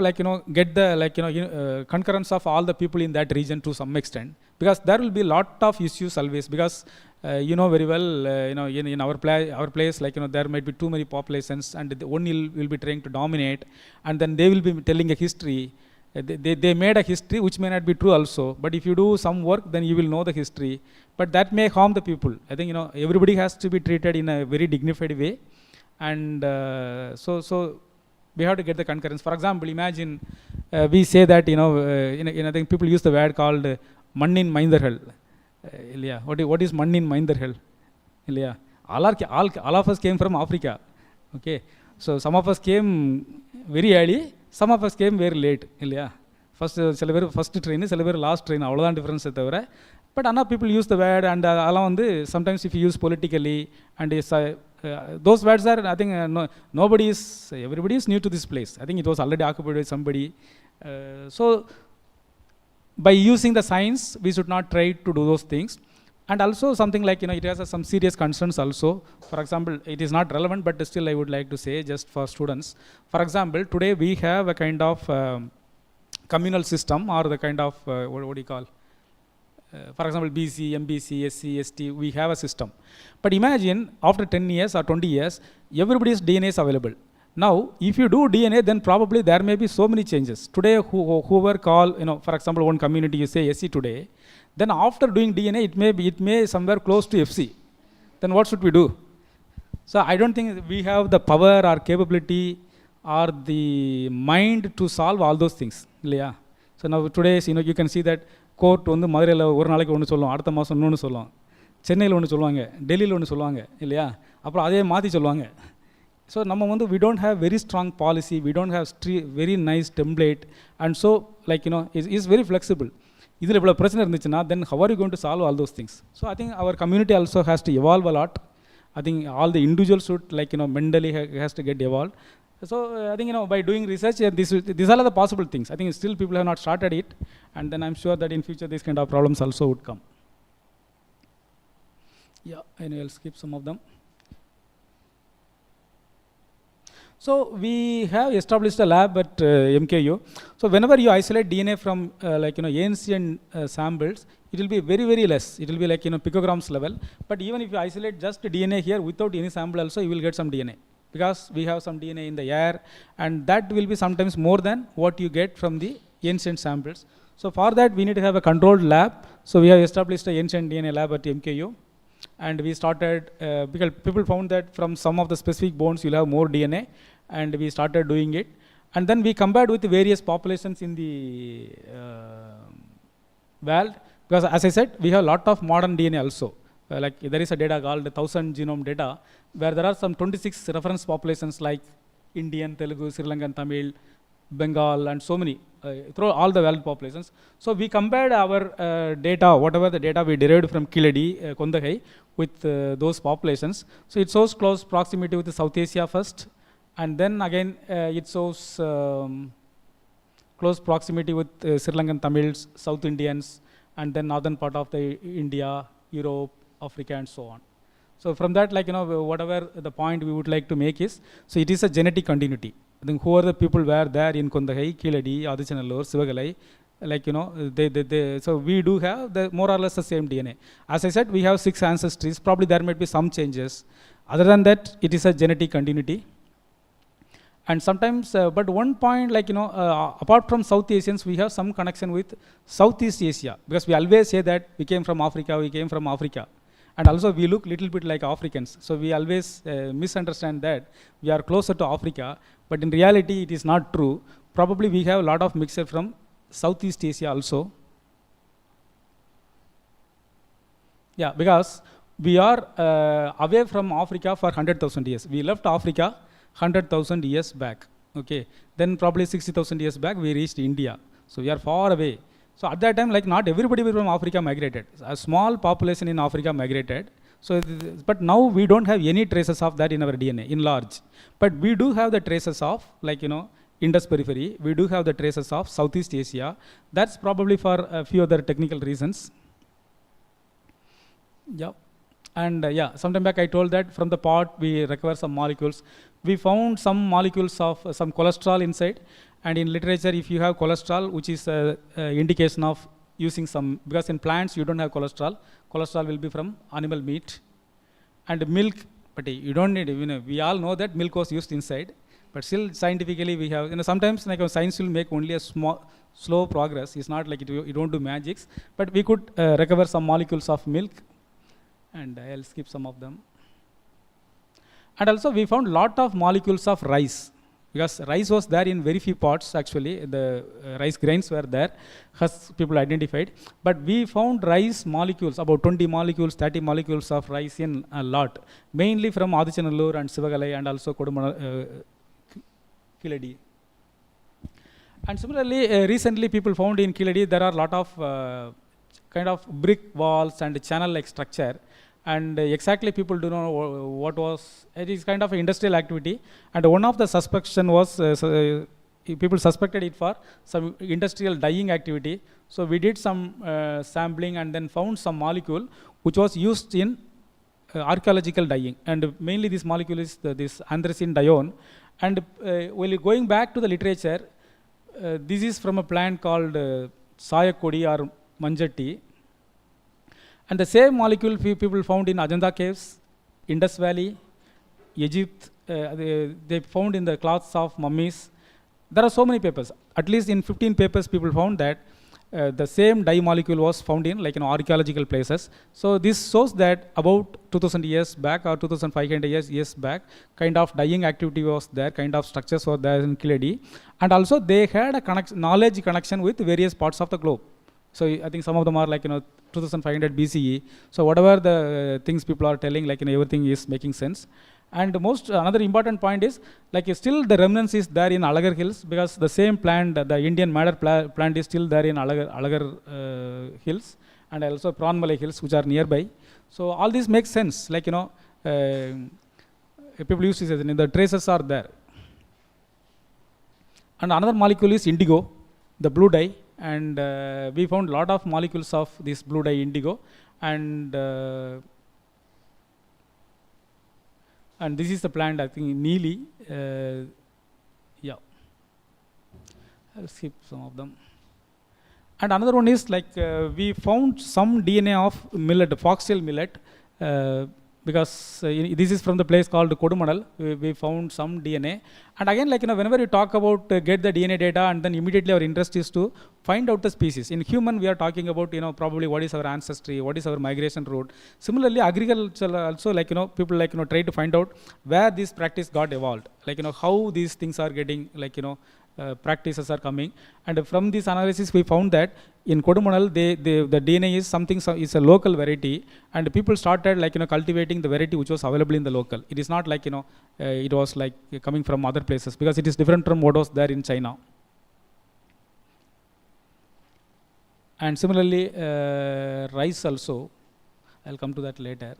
get the concurrence of all the people in that region to some extent, because there will be a lot of issues always, because very well in our place there might be too many populations, and the one will be trying to dominate, and then they will be telling a history. They made a history which may not be true also, but if you do some work, then you will know the history, but that may harm the people. I think everybody has to be treated in a very dignified way, and so we have to get the concurrence. For example, imagine we say that I think people use the word called mannin maindargal. What is mannin maindargal? All of us came from Africa. Okay, so some of us came very early, some of us came very late. First train, last train, avladhan difference thavara. But enough people use the word, and sometimes if you use politically, and those words are, I think everybody is new to this place. I think it was already occupied by somebody. So by using the science, we should not try to do those things. And also something it has some serious concerns also. For example, it is not relevant, but still I would like to say just for students. For example, today we have a kind of communal system, or the kind of, what do you call? For example, BC, MBC, SC, ST, we have a system. But imagine after 10 years or 20 years, everybody's DNA is available. Now, if you do DNA, then probably there may be so many changes. Today, whoever call, for example, one community, you say SC today, then after doing DNA, it may somewhere close to FC. Then what should we do? So I don't think we have the power or capability or the mind to solve all those things. Yeah. So now today, you can see that court வந்து மதுரையில் ஒரு நாளைக்கு ஒன்று சொல்லும், அடுத்த மாதம் இன்னொன்று சொல்லும். சென்னையில் ஒன்று சொல்லுவாங்க, டெல்லியில் ஒன்று சொல்லுவாங்க இல்லையா, அப்புறம் அதே மாற்றி சொல்லுவாங்க. ஸோ நம்ம வந்து we don't have very strong policy, we don't have very nice template, and so like is very flexible. இதில் இவ்வளோ பிரச்சனை இருந்துச்சுன்னா then how are you going to solve all those things? So I think our community also has to evolve a lot. I think all the individuals should mentally has to get evolved. So I think by doing research, these are the possible things. I think still people have not started it, and then I'm sure that in future these kind of problems also would come. Yeah, anyway, I'll skip some of them. So we have established a lab at MKU. So whenever you isolate DNA from ancient samples, it will be very, very less. It will be like picograms level. But even if you isolate just DNA here without any sample also, you will get some DNA, because we have some DNA in the air, and that will be sometimes more than what you get from the ancient samples. So for that we need to have a controlled lab. So we have established an ancient DNA lab at MKU, and we started because people found that from some of the specific bones you'll have more DNA, and we started doing it. And then we compared with various populations in the world, because as I said, we have a lot of modern DNA also. Like there is a data called 1000 genome data, where there are some 26 reference populations like Indian, Telugu, Sri Lankan, Tamil, Bengal, and so many through all the world populations. So we compared our data, whatever the data we derived from Kiladi, Kondagai, with those populations. So it shows close proximity with South Asia first, and then again it shows close proximity with Sri Lankan Tamils, South Indians, and then northern part of the India, Europe, Africa, and so on. So from that, whatever the point we would like to make is, so it is a genetic continuity. I think who are the people were there in Kondagai, Kiladi, Adichanallur, Sivagalai, so we do have the more or less the same DNA. As I said, we have 6 ancestries. Probably there might be some changes. Other than that, it is a genetic continuity. And sometimes, but one point, apart from South Asians, we have some connection with Southeast Asia, because we always say that we came from Africa, and also we look little bit like Africans. So we always misunderstand that we are closer to Africa, but in reality it is not true. Probably we have a lot of mixture from Southeast Asia also. Yeah, because we are away from Africa for 100,000 years. We left Africa 100,000 years back. Okay, then probably 60,000 years back we reached India. So we are far away. So at that time, not everybody from Africa migrated. A small population in Africa migrated. So, but now we don't have any traces of that in our DNA in large. But we do have the traces of Indus periphery. We do have the traces of Southeast Asia. That's probably for a few other technical reasons. Yeah. And sometime back I told that from the pot we recover some molecules. We found some molecules of some cholesterol inside, and in literature if you have cholesterol, which is indication of using some, because in plants you don't have cholesterol. Cholesterol will be from animal meat. And milk, but you don't need, we all know that milk was used inside, but still scientifically we have, sometimes science will make only a slow progress. It's not like you don't do magics, but we could recover some molecules of milk, and I'll skip some of them. And also we found lot of molecules of rice, because rice was there in very few pots actually. The rice grains were there, as people identified. But we found rice molecules, about 20 molecules, 30 molecules of rice in a lot, mainly from Adichanallur and Sivagalai, and also Kiladi. And similarly, recently people found in Kiladi there are a lot of kind of brick walls and channel-like structure. And exactly people do not know what was, it is kind of industrial activity, and one of the suspicion was people suspected it for some industrial dyeing activity. So we did some sampling and then found some molecule which was used in archaeological dyeing, and mainly this molecule is this anthracene dione. And while going back to the literature, this is from a plant called sayakodi or manjatti. And the same molecule people found in Ajanta caves, Indus Valley, Egypt. They found in the cloths of mummies. There are so many papers. At least in 15 papers people found that the same dye molecule was found in archaeological places. So this shows that about 2000 years back or 2500 years back, kind of dyeing activity was there, kind of structures were there in Kiladi. And also they had a knowledge connection with various parts of the globe. So I think some of them are like 2500 BCE. So whatever the things people are telling, like everything is making sense. And another important point is still the remnants is there in Alagar Hills, because the same plant, the Indian madder plant is still there in Alagar Hills, and also Prawnmalai Hills, which are nearby. So all this makes sense. People used to say that the traces are there. And another molecule is indigo, the blue dye, and we found a lot of molecules of this blue dye indigo, and this is the plant, I think, Neeli. Yeah, I'll skip some of them. And another one is we found some DNA of millet, foxtail millet, because this is from the place called Kodumanal. We found some DNA. And again, whenever you talk about get the DNA data, and then immediately our interest is to find out the species. In human, we are talking about probably what is our ancestry, what is our migration route. Similarly, agriculture also people try to find out where this practice got evolved, how these things are getting practices are coming. And from this analysis, we found that in Kodumanal, the DNA is something, is a local variety, and people started cultivating the variety which was available in the local. It is not it was coming from other places, because it is different from what was there in China. And similarly, rice also, I'll come to that later.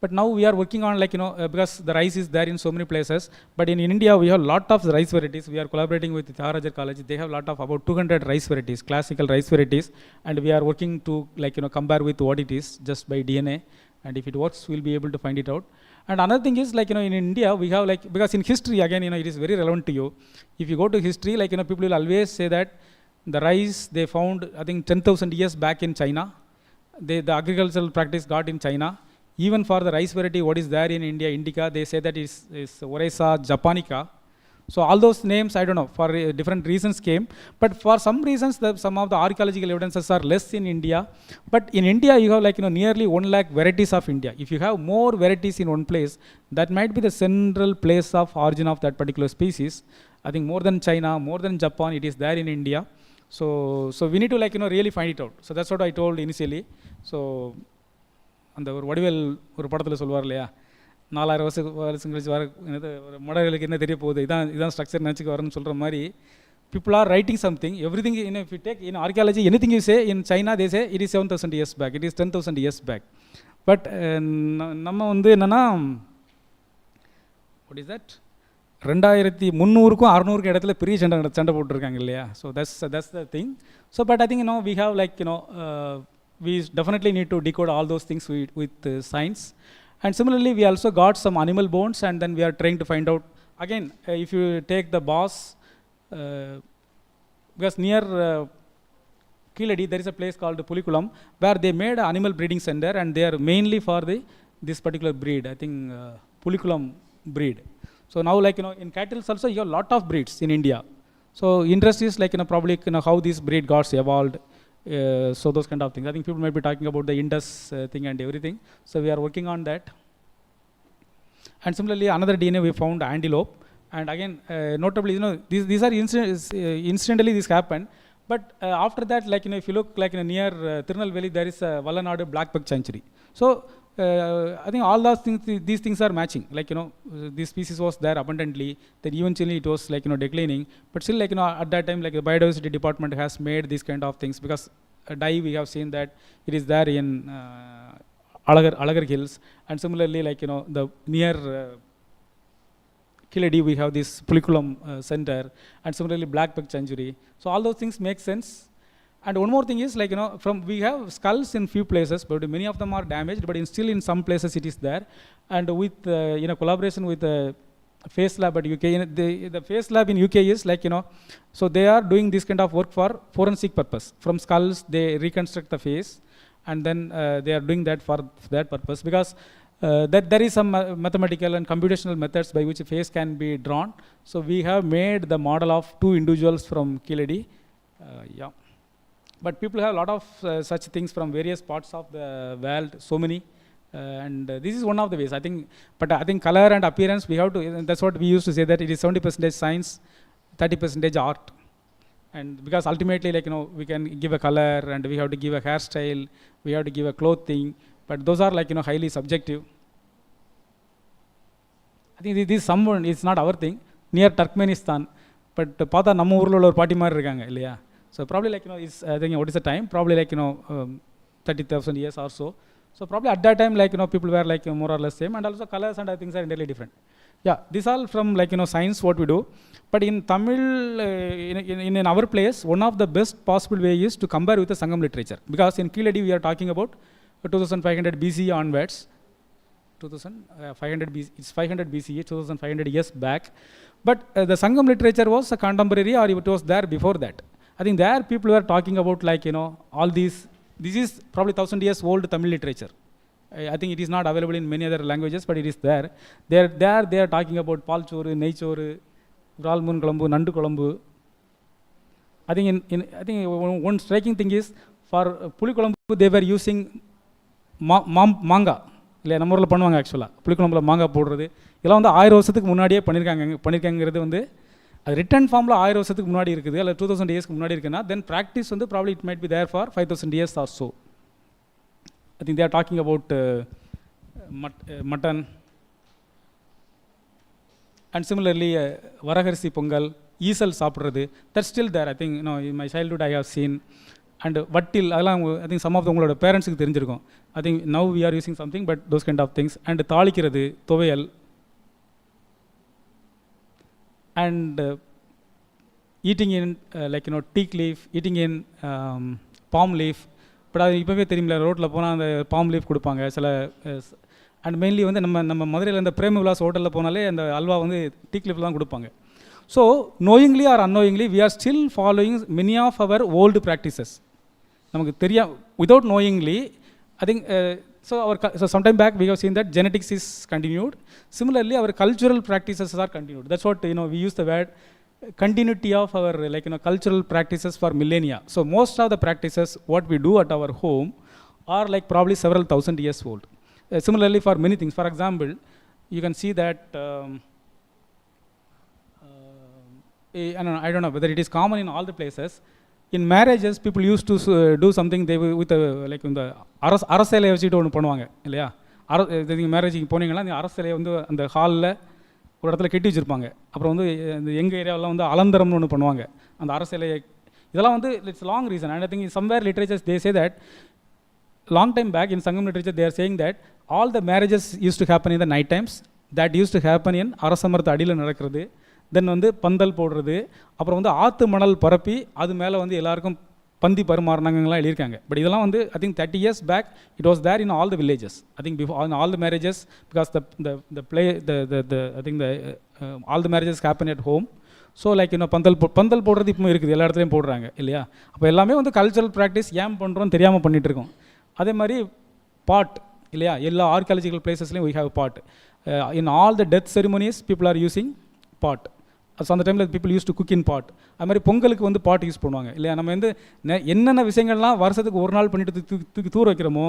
But now we are working on because the rice is there in so many places. But in India, we have a lot of rice varieties. We are collaborating with Tharajar College. They have a lot of about 200 rice varieties, classical rice varieties. And we are working to compare with what it is just by DNA. And if it works, we'll be able to find it out. And another thing is in India, we have because in history, again, it is very relevant to you. If you go to history, people will always say that the rice they found, I think 10,000 years back in China. The agricultural practice got in China. Even for the rice variety, what is there in India, indica, they say that is Oryza japonica. So all those names, I don't know, for different reasons came. But for some reasons, some of the archaeological evidences are less in India. But in India, you have nearly 1 lakh varieties of India. If you have more varieties in one place, that might be the central place of origin of that particular species. I think more than China, more than Japan, it is there in India. So we need to really find it out. So that's what I told initially. So அந்த ஒரு வடிவேல் ஒரு படத்தில் சொல்லுவார் இல்லையா, 4000 வருஷம் கழிச்சு வர மடங்களுக்கு என்ன தெரிய போகுது, இதான் ஸ்ட்ரக்சர் நினச்சிக்கு வரணும்னு சொல்கிற மாதிரி, people are writing something, everything, if you take in archaeology, anything you say, in China they say it is 7,000 years back, it is 10,000 years back. But நம்ம என்னன்னா, what is that, 2300க்கும் 600க்கும் இடத்துல பெரிய சண்டை போட்டுருக்காங்க இல்லையா. So that's the thing. So but I think we have we definitely need to decode all those things with science. And similarly, we also got some animal bones, and then we are trying to find out, again, if you take the boss, because near Keeladi, there is a place called Pulikulam, where they made an animal breeding center, and they are mainly for this particular breed, I think Pulikulam breed. So now in cattle also, you have a lot of breeds in India. So interest is probably how this breed got evolved. So those kind of things. I think people might be talking about the Indus thing and everything. So we are working on that. And similarly, another DNA we found antelope. And again, notably, these are incidentally this happened. But after that, if you look near Tirunelveli, there is a Vallanadu black buck sanctuary. So I think all those things, these things are matching. This species was there abundantly. Then eventually it was declining. But still, at that time, the biodiversity department has made these kind of things, because dye we have seen that it is there in Alagar Hills, and similarly, the near Keeladi we have this Pulikulam center, and similarly black buck sanctuary. So all those things make sense. And one more thing is we have skulls in few places, but many of them are damaged, but still in some places it is there. And with collaboration with the face lab at UK, the face lab in UK is so they are doing this kind of work for forensic purpose. From skulls they reconstruct the face, and then they are doing that for that purpose, because that there is some mathematical and computational methods by which a face can be drawn. So we have made the model of 2 individuals from Keeladi. Yeah. But people have a lot of such things from various parts of the world, so many. And this is one of the ways, I think. But I think color and appearance, we have to, that's what we used to say, that it is 70% science, 30% art. And because ultimately, like, we can give a color and we have to give a hairstyle, we have to give a clothing, but those are like, highly subjective. I think this someone, it's not our thing, near Turkmenistan, but பார்த்தா நம்ம ஊரில் உள்ள ஒரு பாட்டி மாதிரி இருக்காங்க இல்லையா? So probably like, it's, I think, what is the time? Probably like, 30,000 years or so. So probably at that time, like, people were like more or less same, and also colors and other things are entirely different. Yeah, these all from like, science what we do. But in Tamil, in our place, one of the best possible way is to compare with the Sangam literature. Because in Keeladi we are talking about 2500 BCE onwards. 2500 BC, it's 500 BCE, 2500 years back. But the Sangam literature was a contemporary, or it was there before that. I think there people were talking about like, all these, this is probably 1000 years old Tamil literature. I think it is not available in many other languages, but it is there. They are talking about Pal Choru, Nei Choru, Vral Mun Kolambu, Nandu Kolambu. I think I think one striking thing is, for Puli Kolambu they were using manga. இல்லை நம்ம ஊரில் பண்ணுவாங்க ஆக்சுவலாக புளிக்குழம்புல மாங்காய் போடுறது. இதெல்லாம் வந்து 1000 வருஷத்துக்கு முன்னாடியே பண்ணியிருக்காங்கிறது வந்து அது ரிட்டன் ஃபார்மில் 1000 வருஷத்துக்கு முன்னாடி இருக்குது, இல்லை 2000 இயர்ஸ்க்கு முன்னாடி இருக்குன்னா, தென் ப்ராக்டிஸ் வந்து probably it might be there for 5000 years or so. I think they are talking about mutton, and similarly Varaharisi Pongal, ஈசல் சாப்பிட்றது, that's still there. I think, in my childhood I have seen. And vattil, I think some of the உங்களோட பேரண்ட்ஸுக்கு தெரிஞ்சிருக்கும். I think now we are using something, but those kind of things. And தாளிக்கிறது, துவையல், and eating in like, teak leaf, eating in palm leaf. But அது இப்போவே தெரியுமில்ல, ரோட்டில் போனால் அந்த பாம் லீஃப் கொடுப்பாங்க சில. அண்ட் மெயின்லி வந்து நம்ம மதுரையில் இந்த பிரேம விலாஸ் ஹோட்டலில் போனாலே அந்த அல்வா வந்து டீக் லீஃப் தான் கொடுப்பாங்க. So knowingly or unknowingly we are still following many of our old practices. நமக்கு without knowingly, I think, so sometime back we have seen that genetics is continued. Similarly, our cultural practices are continued. That's what, we use the word continuity of our, like, cultural practices for millennia. So most of the practices what we do at our home are like probably several thousand years old. Similarly for many things. For example, you can see that I don't know whether it is common in all the places. In marriages, people used to do something they with like இந்த அரசலையை வச்சுட்டு ஒன்று பண்ணுவாங்க இல்லையா? நீங்கள் மேரேஜுக்கு போனீங்கன்னா அந்த அரசலையை வந்து அந்த ஹாலில் ஒரு இடத்துல கட்டி வச்சுருப்பாங்க. அப்புறம் வந்து இந்த எங்கள் ஏரியாவெலாம் வந்து அலந்தரம்னு ஒன்று பண்ணுவாங்க அந்த அரசலையை. இதெல்லாம் வந்து it's long reason. And I think somewhere literatures they say that long time back in Sangam literature they are saying that all the marriages used to happen in the night times. That used to happen in அரசமரத்து அடியில் நடக்கிறது. தென் வந்து பந்தல் போடுறது, அப்புறம் வந்து ஆற்று மணல் பரப்பி அது மேலே வந்து எல்லாருக்கும் பந்தி பரிமாறினாங்கலாம் எழுதியிருக்காங்க. பட் இதெல்லாம் வந்து I think 30 years back it was there in all the villages. I think before in all the marriages, because the play I think all the marriages happen at home. So like pandal போடுறது இப்போ இருக்குது, எல்லா இடத்துலையும் போடுறாங்க இல்லையா? அப்போ எல்லாமே வந்து கல்ச்சரல் ப்ராக்டிஸ் ஏன் பண்ணுறோன்னு தெரியாமல் பண்ணிகிட்டு இருக்கோம். அதே மாதிரி பாட் இல்லையா? எல்லா archaeological பிளேசஸ்லையும் we have pot. In all the death ceremonies people are using pot. So அந்த டைமில் பீப்புள் யூஸ் டு குக் இன் பாட். அது மாதிரி பொங்கலுக்கு வந்து பாட் யூஸ் பண்ணுவாங்க இல்லையா? நம்ம வந்து என்னென்ன விஷயங்கள்லாம் வருஷத்துக்கு ஒரு நாள் பண்ணிட்டு தூக்கி தூர வைக்கிறோமோ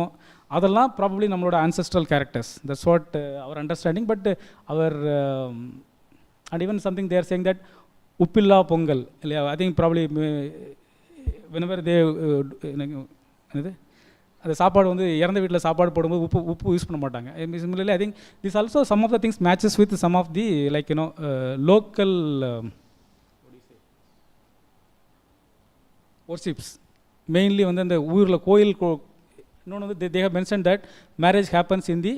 அதெல்லாம் ப்ராபப்ளி நம்மளோட ancestral characters. That's what our understanding. But our and even something they are saying that உப்பில்லா Pongal இல்லையா? I think probably whenever they என்னது அந்த சாப்பாடு வந்து இறந்த வீட்டில் சாப்பாடு போடும்போது உப்பு யூஸ் பண்ண மாட்டாங்க. Similarly I think this also some of the things matches with some of the like local worships. Mainly வந்து அந்த ஊரில் கோயில் இன்னொன்று வந்து they have mention that marriage happens in the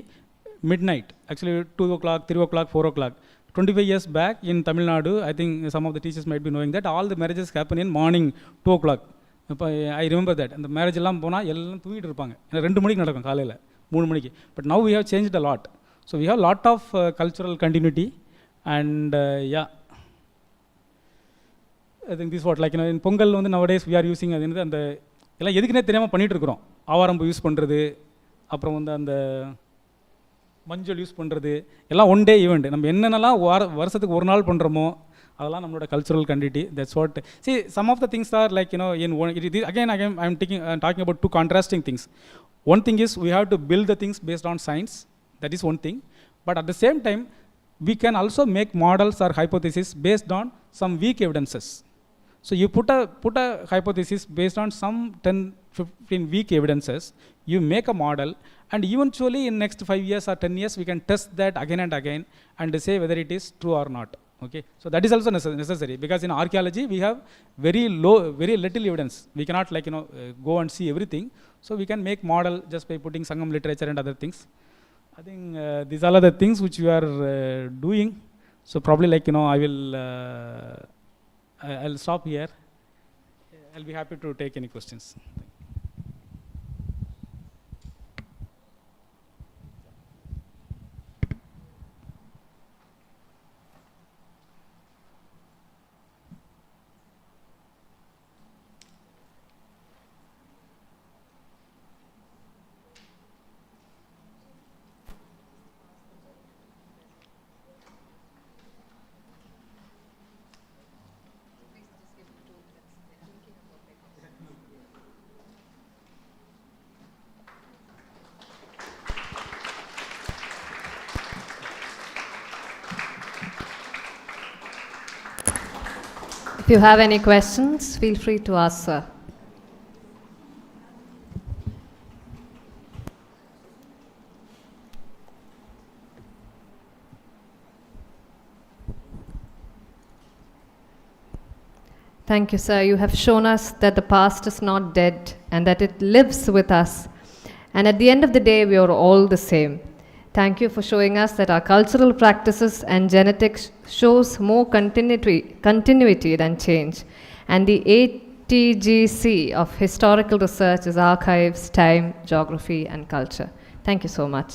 midnight. Actually 2 o'clock, 3 o'clock, 4 o'clock. 25 years back in Tamil Nadu, I think some of the teachers might be knowing that all the marriages happen in morning 2 o'clock. இப்போ I remember that. அந்த marriage எல்லாம் போனால் எல்லாம் தூங்கிட்டு இருப்பாங்க. ஏன்னா 2 மணிக்கு நடக்கும், காலையில் 3 மணிக்கு. But now we have changed a lot. So we have lot of cultural continuity and yeah I think this what like in Pongal வந்து நவடேஸ் வி ஆர் யூஸிங். அது வந்து அந்த எல்லாம் எதுக்குன்னே தெரியாமல் பண்ணிகிட்டு இருக்கிறோம். ஆவாரம்பு யூஸ் பண்ணுறது, அப்புறம் வந்து அந்த மஞ்சள் யூஸ் பண்ணுறது, எல்லாம் ஒன் டே ஈவெண்ட். நம்ம என்னென்னலாம் வருஷத்துக்கு ஒரு நாள் பண்ணுறோமோ அதெல்லாம் நம்மளோட cultural continuity. That's what. See, some of the things are like, in one, again I'm talking about two contrasting things. One thing is we have to build the things based on science. That is one thing. But at the same time we can also make models or hypotheses based on some weak evidences. So you put a hypothesis based on some 10, 15 weak evidences, you make a model, and eventually in next 5 years or 10 years, we can test that again and again and say whether it is true or not. Okay, so that is also necessary, because in archaeology we have very little evidence. We cannot go and see everything. So we can make model just by putting Sangam literature and other things. I think these are the things which we are doing. So probably I will I'll stop here. I'll be happy to take any questions. If you have any questions, feel free to ask, sir. Thank you, sir. You have shown us that the past is not dead and that it lives with us. And at the end of the day, we are all the same. Thank you for showing us that our cultural practices and genetics shows more continuity than change. And the ATGC of historical research is archives, time, geography, and culture. Thank you so much.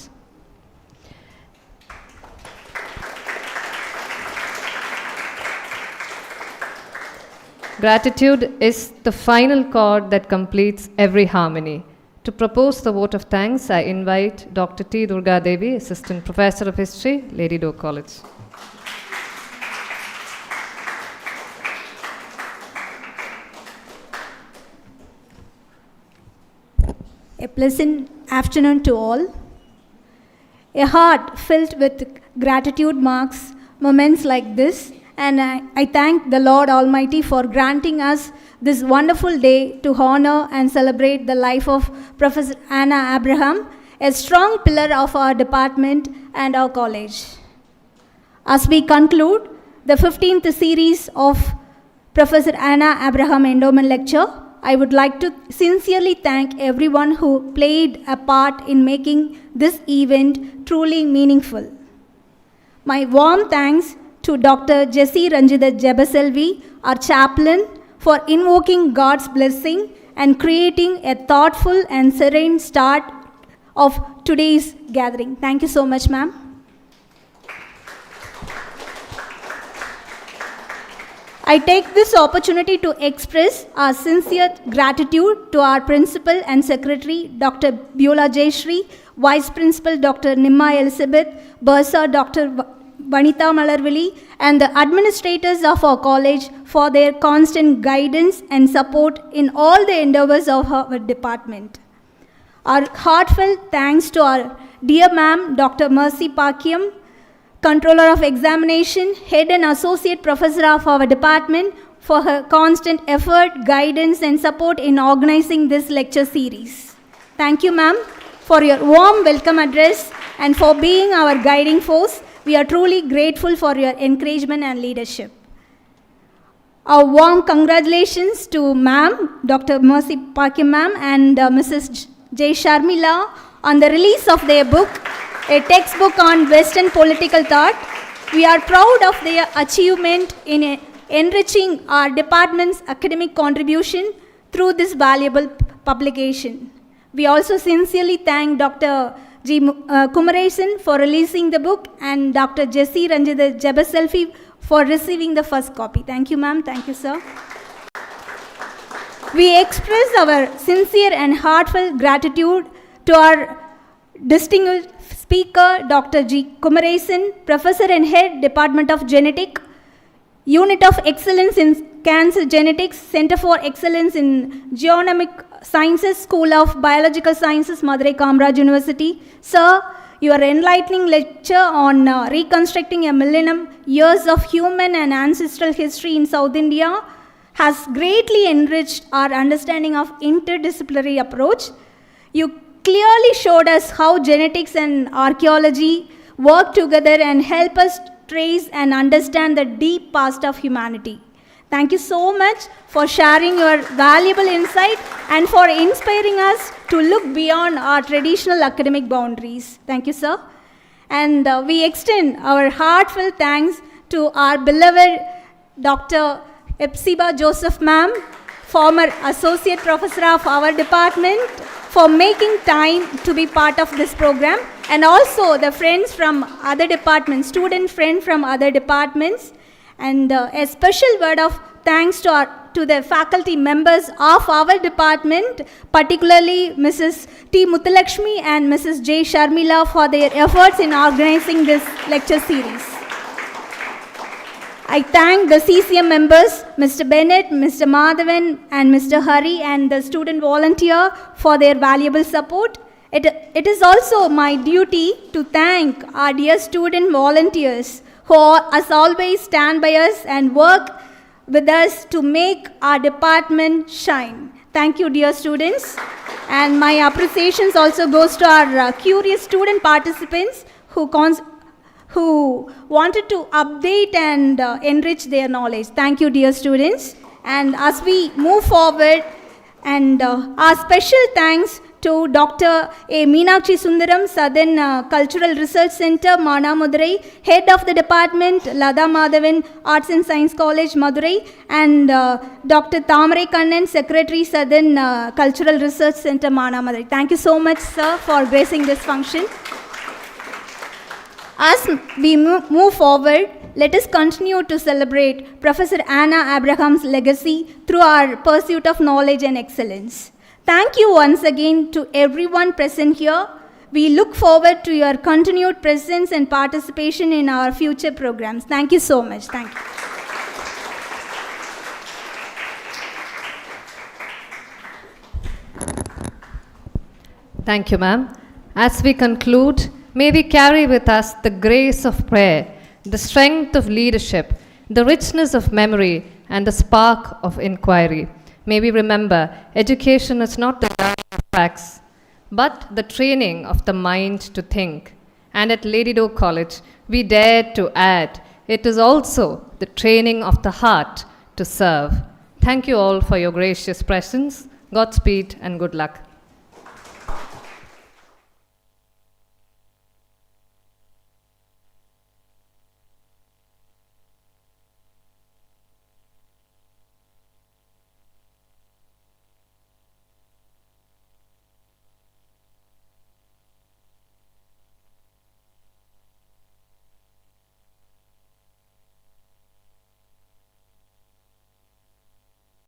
Gratitude is the final chord that completes every harmony. To propose the vote of thanks, I invite Dr. T. Durga Devi, Assistant Professor of History, Lady Doak College. A pleasant afternoon to all. A heart filled with gratitude marks moments like this, and I thank the Lord Almighty for granting us this wonderful day to honor and celebrate the life of Professor Anna Abraham, a strong pillar of our department and our college. As we conclude the 15th series of Professor Anna Abraham Endowment Lecture, I would like to sincerely thank everyone who played a part in making this event truly meaningful. My warm thanks to Dr. Jessie Ranjitha Jebaselvi, our chaplain, for invoking God's blessing and creating a thoughtful and serene start of today's gathering. Thank you so much, ma'am. I take this opportunity to express our sincere gratitude to our Principal and Secretary, Dr. Biola Jayashree, Vice Principal, Dr. Nimma Elizabeth, Bursar, Dr. Vanitha Malarvili, and the administrators of our college for their constant guidance and support in all the endeavors of our department. Our heartfelt thanks to our dear ma'am, Dr. Mercy Pakyam, Controller of Examination, Head and Associate Professor of our department, for her constant effort, guidance, and support in organizing this lecture series. Thank you, ma'am, for your warm welcome address and for being our guiding force. We are truly grateful for your encouragement and leadership. Our warm congratulations to ma'am, Dr. Mercy Pakyam ma'am, and Mrs. J. Sharmila on the release of their book, a textbook on Western political thought. We are proud of their achievement in enriching our department's academic contribution through this valuable publication. We also sincerely thank Dr. G. Kumaresan for releasing the book and Dr. Jessie Ranjitha Jebaselvi for receiving the first copy. Thank you, ma'am. Thank you, sir. We express our sincere and heartfelt gratitude to our distinguished speaker, Dr. G. Kumaresan, Professor and Head, Department of Genetics, Unit of Excellence in Cancer Genetics, Center for Excellence in Genomic Sciences, School of Biological Sciences, Madurai Kamraj University. Sir, your enlightening lecture on reconstructing a millennium years of human and ancestral history in South India has greatly enriched our understanding of interdisciplinary approach. You clearly showed us how genetics and archaeology work together and help us trace and understand the deep past of humanity. Thank you so much for sharing your valuable insight and for inspiring us to look beyond our traditional academic boundaries. Thank you, sir. And we extend our heartfelt thanks to our beloved Dr. Epsiba Joseph ma'am, former Associate Professor of our department, for making time to be part of this program, and also the friends from other departments, student friend from other departments, and a special word of thanks to the faculty members of our department, particularly Mrs. T. Muthulakshmi and Mrs. J. Sharmila for their efforts in organizing this lecture series. I thank the CCM members, Mr. Bennett, Mr. Madhavan, and Mr. Hari, and the student volunteer for their valuable support. It is also my duty to thank our dear student volunteers who, as always, stand by us and work with us to make our department shine. Thank you, dear students. And my appreciations also goes to our curious student participants who wanted to update and enrich their knowledge. Thank you, dear students. And as we move forward, and our special thanks to Dr. A. Meenakshi Sundaram, Southern Cultural Research Center, Manamudurai, Head of the Department, Lada Madhavan, Arts and Science College, Madurai, and Dr. Tamarai Kannan, Secretary, Southern Cultural Research Center, Manamudurai. Thank you so much, sir, for gracing this function. As we move forward, let us continue to celebrate Professor Anna Abraham's legacy through our pursuit of knowledge and excellence. Thank you once again to everyone present here. We look forward to your continued presence and participation in our future programs. Thank you so much. Thank you. Thank you, ma'am. As we conclude, may we carry with us the grace of prayer, the strength of leadership, the richness of memory, and the spark of inquiry. May we remember, education is not the learning of facts, but the training of the mind to think. And at Lady Doe College, we dare to add, it is also the training of the heart to serve. Thank you all for your gracious presence. Godspeed and good luck.